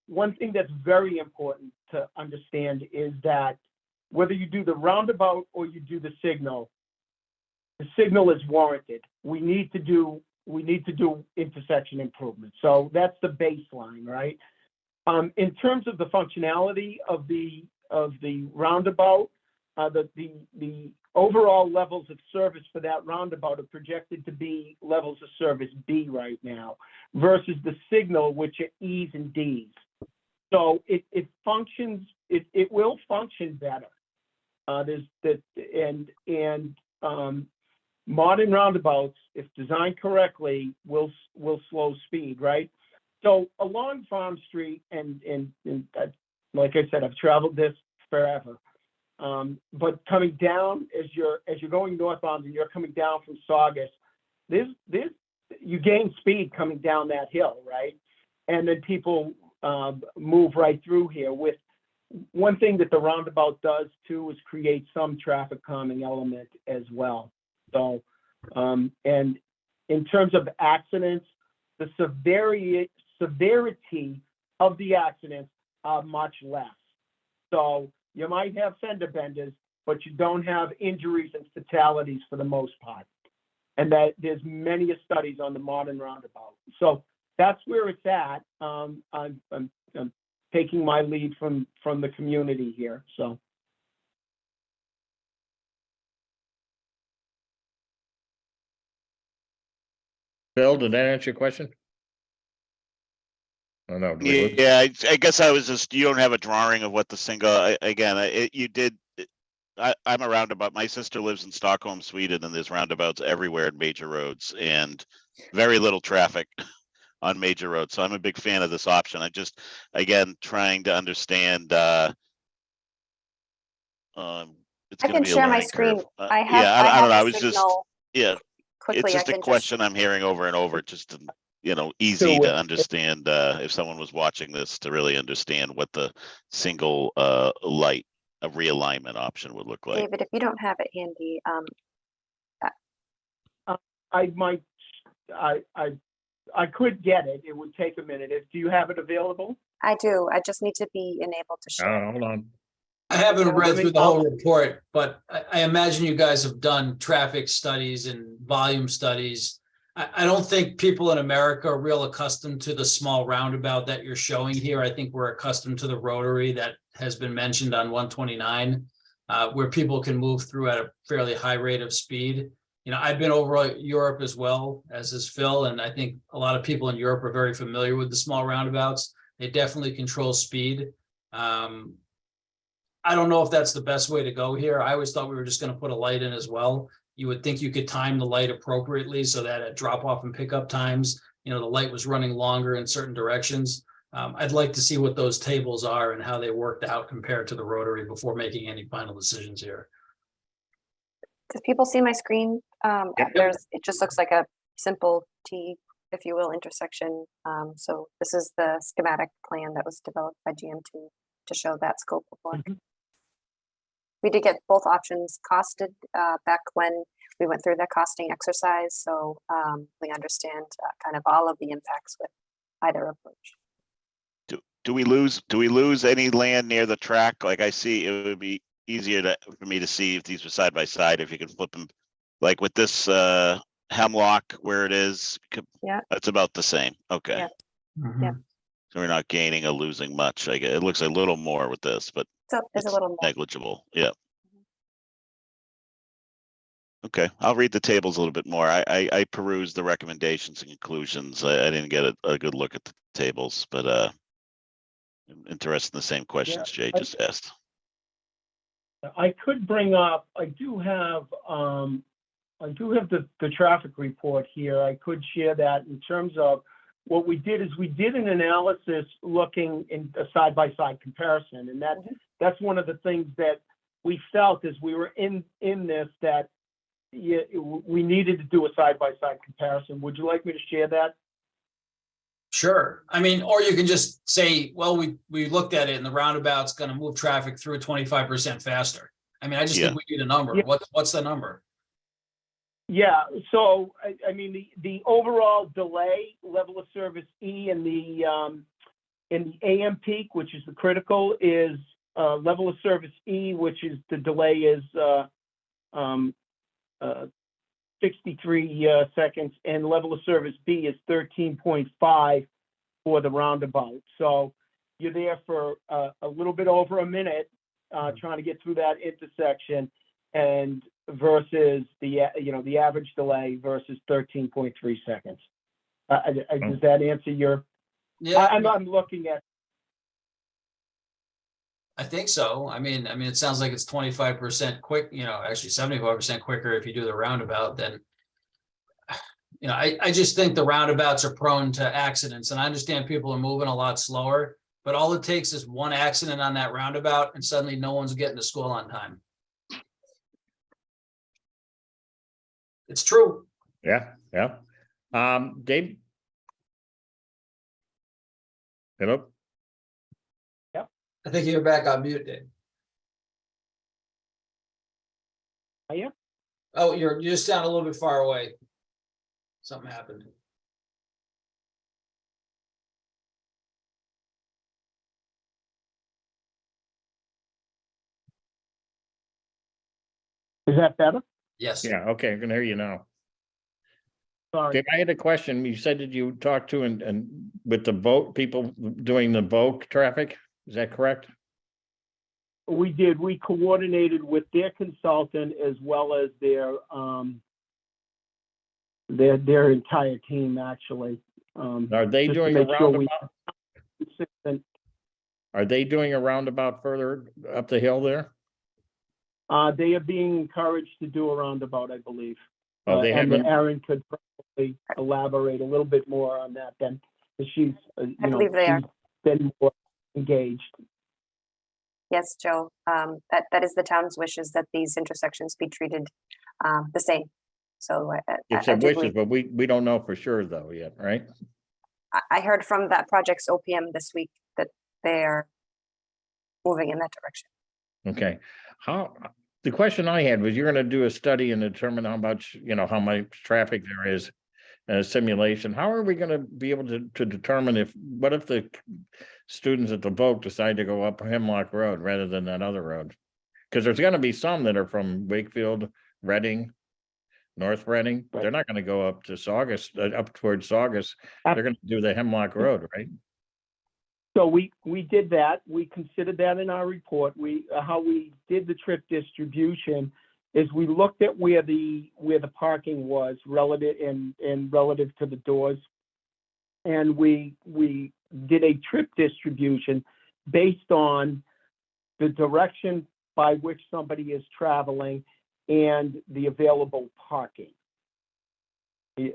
one thing that's very important to understand is that whether you do the roundabout or you do the signal is warranted. We need to do intersection improvements. So that's the baseline, right? In terms of the functionality of the roundabout, the overall levels of service for that roundabout are projected to be levels of service B right now, versus the signal, which are E's and D's. So it functions. It will function better. Modern roundabouts, if designed correctly, will slow speed, right? So along Farm Street, and like I said, I've traveled this forever. But coming down as you're going northbound and you're coming down from Saugus, you gain speed coming down that hill, right? And then people move right through here. With one thing that the roundabout does too is create some traffic calming element as well. So, and in terms of accidents, the severity of the accidents are much less. So you might have fender benders, but you don't have injuries and fatalities for the most part. And that there's many studies on the modern roundabout. So that's where it's at. I'm taking my lead from the community here. So. Bill, did that answer your question? Oh, no. Yeah, I guess I was just, you don't have a drawing of what the single, again, you did. I'm a roundabout. My sister lives in Stockholm, Sweden, and there's roundabouts everywhere in major roads and very little traffic on major roads. So I'm a big fan of this option. I just, again, trying to understand, it's I gonna can be a share my learning screen. curve. I have, Yeah, I I don't have know. I the was just, signal yeah, quickly. it's just I a can question I'm hearing over and over, just to, easy to understand, if someone was watching this, to really understand what the single light, a realignment option would look like. David, if you don't have it handy, I could get it. It would take a minute. Do you have it available? I do. I just need to be enabled to share. Hold on. I haven't read through the whole report, but I imagine you guys have done traffic studies and volume studies. I don't think people in America are real accustomed to the small roundabout that you're showing here. I think we're accustomed to the rotary that has been mentioned on 129, where people can move through at a fairly high rate of speed. You know, I've been over Europe as well, as is Phil, and I think a lot of people in Europe are very familiar with the small roundabouts. They definitely control speed. I don't know if that's the best way to go here. I always thought we were just going to put a light in as well. You would think you could time the light appropriately so that at drop off and pickup times, you know, the light was running longer in certain directions. I'd like to see what those tables are and how they worked out compared to the rotary before making any final decisions here. Does people see my screen? It just looks like a simple T, if you will, intersection. So this is the schematic plan that was developed by GM2 to show that scope of work. We did get both options costed back when we went through the costing exercise. So we understand kind of all of the impacts with either approach. Do we lose any land near the track? Like I see, it would be easier for me to see if these were side by side, if you could flip them, like with this hemlock where it is. Yeah, that's about the same. Okay. Yeah. So we're not gaining or losing much. I guess it looks a little more with this, but so there's a little more. Negligible. Yeah. Okay, I'll read the tables a little bit more. I perused the recommendations and conclusions. I didn't get a good look at the tables, but I'm interested in the same questions Jay just asked. I could bring up, I do have the traffic report here. I could share that in terms of what we did is we did an analysis looking in a side-by-side comparison. And that's one of the things that we felt as we were in this, that we needed to do a side-by-side comparison. Would you like me to share that? Sure. I mean, or you can just say, well, we looked at it and the roundabout's going to move traffic through 25% faster. I mean, I just think we need a number. What's the number? Yeah, so I mean, the overall delay level of service E in the AM peak, which is the critical, is level of service E, which is the delay is 63 seconds, and level of service B is 13.5 for the roundabout. So you're there for a little bit over a minute trying to get through that intersection, and versus the average delay versus 13.3 seconds. Does that answer your? Yeah, I'm looking at. I think so. I mean, it sounds like it's 25% quick, actually 75% quicker if you do the roundabout. Then, I just think the roundabouts are prone to accidents, and I understand people are moving a lot slower, but all it takes is one accident on that roundabout and suddenly no one's getting to school on time. It's true. Yeah. Dave? Hello? I think you're back on mute, Dave. Are you? Oh, you just sound a little bit far away. Something happened. Is that better? Yes. Yeah, okay, I can hear you now. Sorry. Dave, I had a question. You said that you talked to and with the boat people doing the boat traffic, is that correct? We did. We coordinated with their consultant as well as their entire team, actually. Are they just to doing a make sure roundabout? Are they doing a roundabout further up the hill there? They are being encouraged to do a roundabout, I believe. Oh, they and haven't. Erin could probably elaborate a little bit more on that then, because she's, I believe they are. she's been more engaged. Yes, Joe. That is the town's wishes that these intersections be treated the same. So It's I their do wishes, believe, but we don't know for sure though yet, right? I heard from that project's OPM this week that they're moving in that direction. Okay. The question I had was, you're gonna do a study and determine how much traffic there is, and a simulation. How are we gonna be able to determine what if the students at the Voc decide to go up Hemlock Road rather than that other road? Because there's gonna be some that are from Wakefield, Reading, North Reading, they're not gonna go up to Saugus, up towards Saugus. They're gonna do the Hemlock Road, right? So we did that. We considered that in our report. How we did the trip distribution is we looked at where the parking was relative and relative to the doors. And we did a trip distribution based on the direction by which somebody is traveling and the available parking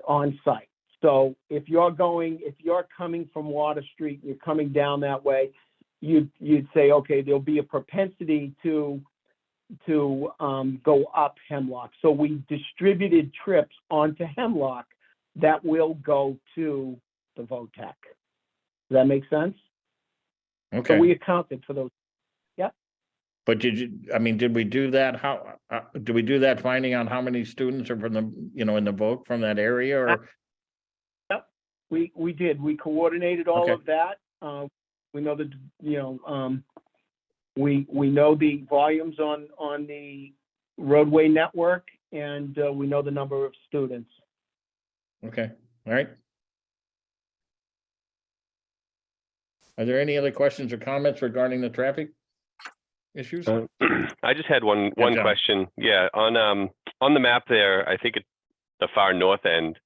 on site. So if you're coming from Water Street, you're coming down that way, you'd say, okay, there'll be a propensity to go up Hemlock. So we distributed trips onto Hemlock that will go to the VOTEC. Does that make sense? Okay. So we accounted for those. Yep. But did we do that? How, do we do that finding out how many students are from the, in the vote from that area or? Yep, we did. We coordinated all Okay. of that. We know that, we know the volumes on the roadway network and we know the number of students. Okay, all right. Are there any other questions or comments regarding the traffic issues? I just had one John. question. Yeah, on the map there, I think at the far north end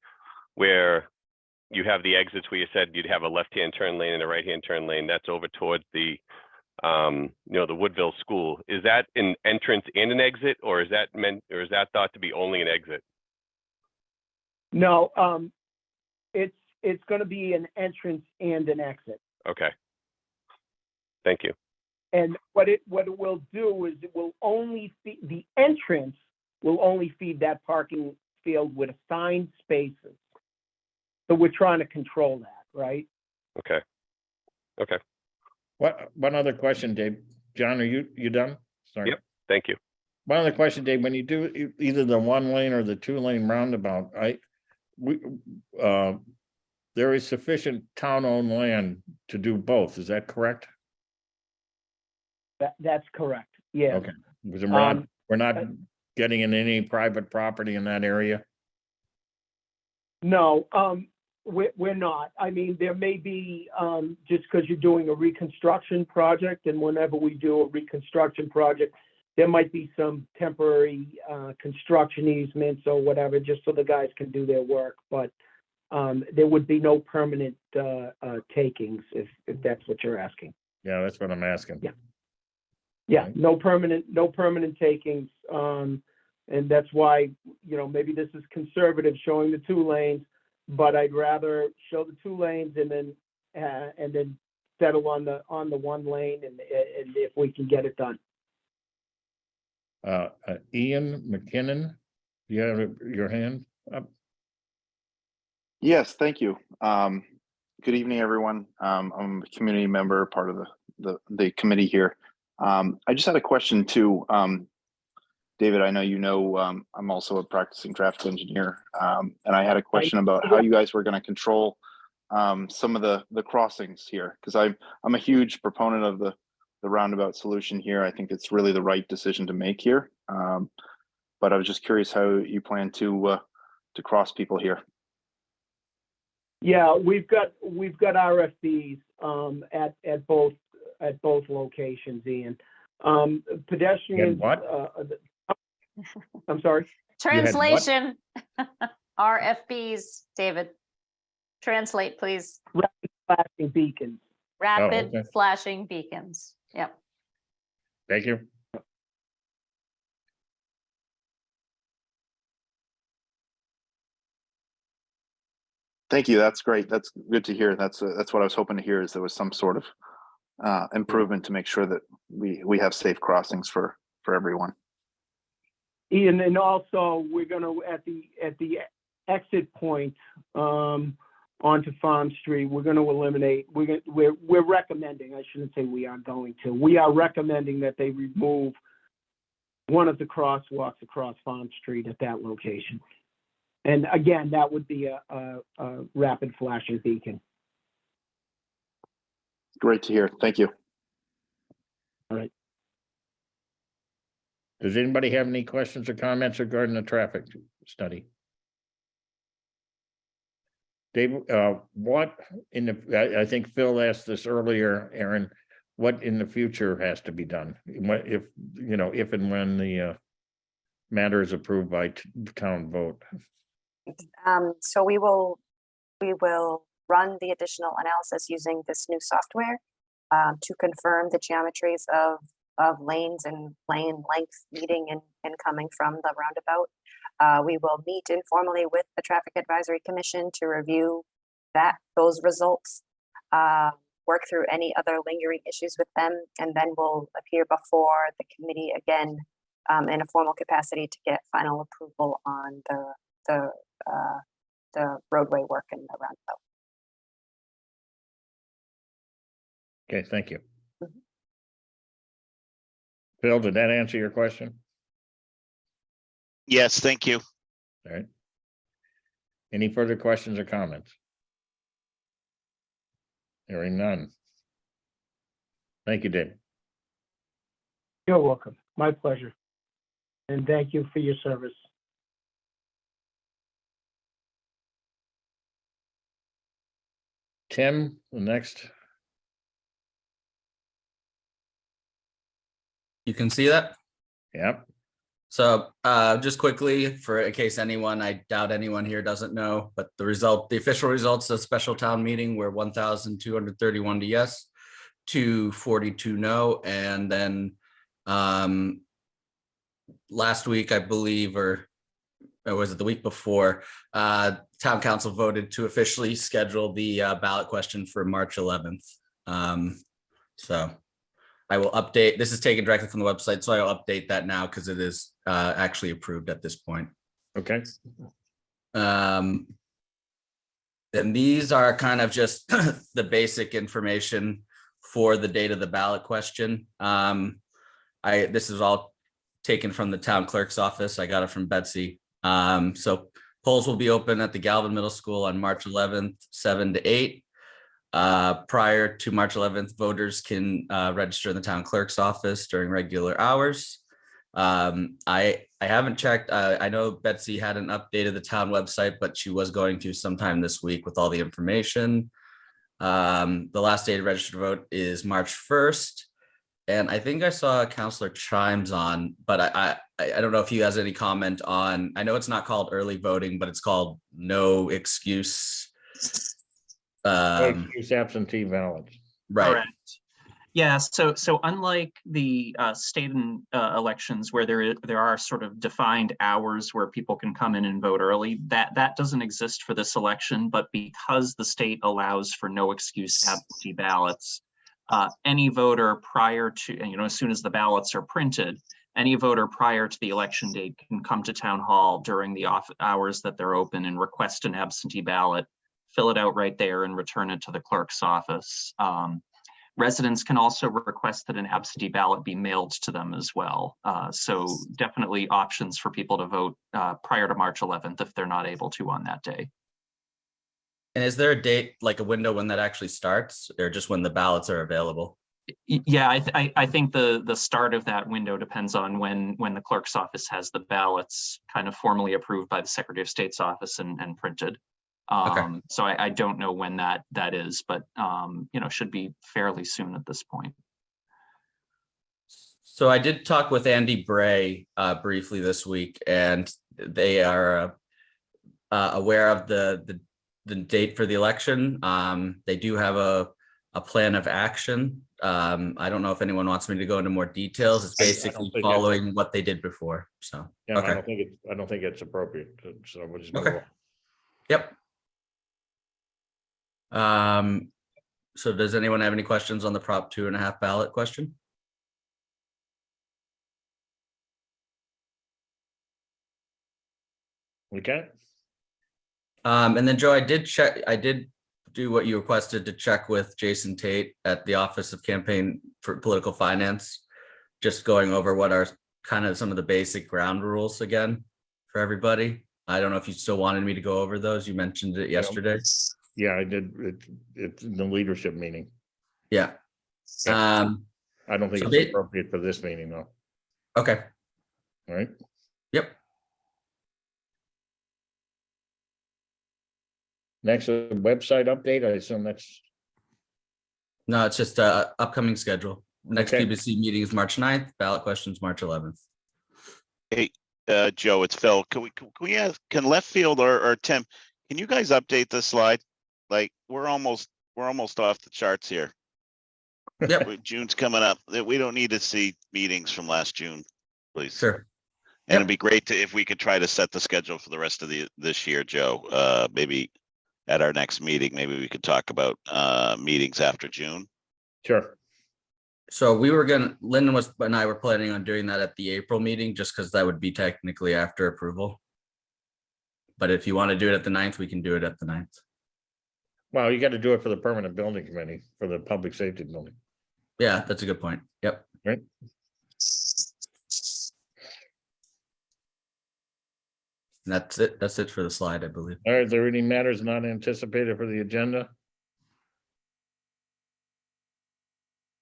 where you have the exits where you said you'd have a left-hand turn lane and a right-hand turn lane, that's over towards the the Woodville School. Is that an entrance and an exit, or is that thought to be only an exit? No, it's going to be an entrance and an exit. Okay. Thank you. And what it will do is it will only feed, the entrance will only feed that parking field with assigned spaces. So we're trying to control that, right? Okay. Okay. One other question, Dave. John, are you done? Sorry. Yep. Thank you. One other question, Dave, when you do either the 1-lane or the 2-lane roundabout, there is sufficient town-owned land to do both. Is that correct? That's correct. Yeah. Okay. Because we're not getting in any private property in that area. No, we're not. I mean, there may be, just because you're doing a reconstruction project, and whenever we do a reconstruction project, there might be some temporary construction easements or whatever, just so the guys can do their work. But there would be no permanent takings, if that's what you're asking. Yeah, that's what I'm asking. Yeah. Yeah, no permanent takings. And that's why, maybe this is conservative showing the 2 lanes, but I'd rather show the 2 lanes and then settle on the 1 lane and if we can get it done. Ian McKinnon, do you have your hand up? Yes, thank you. Good evening, everyone. I'm a community member, part of the committee here. I just had a question too. David, I know I'm also a practicing traffic engineer, and I had a question about how you guys were going to control some of the crossings here, because I'm a huge proponent of the roundabout solution here. I think it's really the right decision to make here, but I was just curious how you plan to cross people here. Yeah, we've got RFBs at both locations, Ian. Pedestrians. What? I'm sorry. Translation. RFBs, David. Translate, please. Rapid flashing beacons. Rapid okay. flashing beacons. Yep. Thank you. Thank you. That's great. That's good to hear. That's what I was hoping to hear, is there was some sort of improvement to make sure that we have safe crossings for everyone. Ian, and also we're going to at the exit point onto Farm Street, we're going to eliminate. We're recommending. I shouldn't say we are going to. We are recommending that they remove one of the crosswalks across Farm Street at that location. And again, that would be a rapid flashing beacon. Great to hear. Thank you. All right. Does anybody have any questions or comments regarding the traffic study? Dave, what in the, I think Phil asked this earlier, Aaron, what in the future has to be done? What if, you know, if and when the matter is approved by town vote? So we will run the additional analysis using this new software to confirm the geometries of lanes and lane length meeting and coming from the roundabout. We will meet informally with the Traffic Advisory Commission to review those results, work through any other lingering issues with them, and then we'll appear before the committee again in a formal capacity to get final approval on the roadway work in the roundabout. Okay, thank you. Phil, did that answer your question? Yes, thank you. All right. Any further questions or comments? Hearing none. Thank you, Dave. You're welcome. My pleasure. And thank you for your service. Tim, the next. You can see that? Yep. So just quickly, in case anyone, I doubt anyone here doesn't know, but the official results of special town meeting were 1,231 to yes, 242 no, and then last week, I believe, or was it the week before, town council voted to officially schedule the ballot question for March 11th. So I will update, this is taken directly from the website, so I'll update that now because it is actually approved at this point. Okay. And these are kind of just the basic information for the date of the ballot question. This is all taken from the town clerk's office. I got it from Betsy. So polls will be open at the Galvin Middle School on March 11th, 7 to 8. Prior to March 11th, voters can register in the town clerk's office during regular hours. I haven't checked. I know Betsy hadn't updated the town website, but she was going to sometime this week with all the information. The last day to register to vote is March 1st. And I think I saw Councillor Chimes on, but I don't know if he has any comment on, I know it's not called early voting, but it's called no excuse. Excuse absentee ballots. Right. Correct. Yeah, so unlike the state elections where there are sort of defined hours where people can come in and vote early, that doesn't exist for this election. But because the state allows for no excuse absentee ballots, any voter prior to, as soon as the ballots are printed, any voter prior to the election date can come to town hall during the off hours that they're open and request an absentee ballot, fill it out right there and return it to the clerk's office. Residents can also request that an absentee ballot be mailed to them as well. So definitely options for people to vote prior to March 11th if they're not able to on that day. And is there a date, like a window when that actually starts, or just when the ballots are available? Yeah, I think the start of that window depends on when the clerk's office has the ballots kind of formally approved by the Secretary of State's office and printed. Okay. So I don't know when that is, but should be fairly soon at this point. So I did talk with Andy Bray briefly this week, and they are aware of the date for the election. They do have a plan of action. I don't know if anyone wants me to go into more details. It's basically following what they did before. So yeah, okay. I don't think it's appropriate. So we'll just okay. Yep. So does anyone have any questions on the Prop 2.5 ballot question? Okay. And then Joe, I did do what you requested to check with Jason Tate at the Office of Campaign for Political Finance, just going over what are kind of some of the basic ground rules again for everybody. I don't know if you still wanted me to go over those. You mentioned it yesterday. Yeah, I did. It's in the leadership meeting. Yeah. I don't think it's appropriate for this meeting though. Okay. All right, Yep. next website update, I assume that's, No, it's just upcoming schedule. Next Okay. PBC meeting is March 9th, ballot questions March 11th. Hey, Joe, it's Phil. Can we ask, can left field or Tim, can you guys update this slide? Like, we're almost off the charts here. Yep. June's coming up. We don't need to see meetings from last June, please. Sure. And it'd be great to, if we could try to set the schedule for the rest of this year, Joe, maybe at our next meeting, maybe we could talk about, meetings after June. sure. So Lyndon and I were planning on doing that at the April meeting, just because that would be technically after approval. But if you want to do it at the 9th, we can do it at the 9th. Well, you got to do it for the permanent building committee, for the public safety building, Yeah, that's a good point. Yep. right? And that's it. That's it for the slide, I believe. All right, is there any matters not anticipated for the agenda?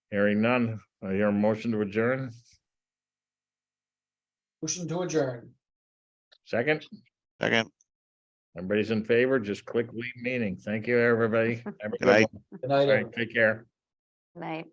Hearing none, I hear a motion to adjourn. Motion to adjourn. Second, Second, everybody's in favor, just click leave meeting. Thank you, everybody. Have a Good night. one. Good All night. right, take care. Night.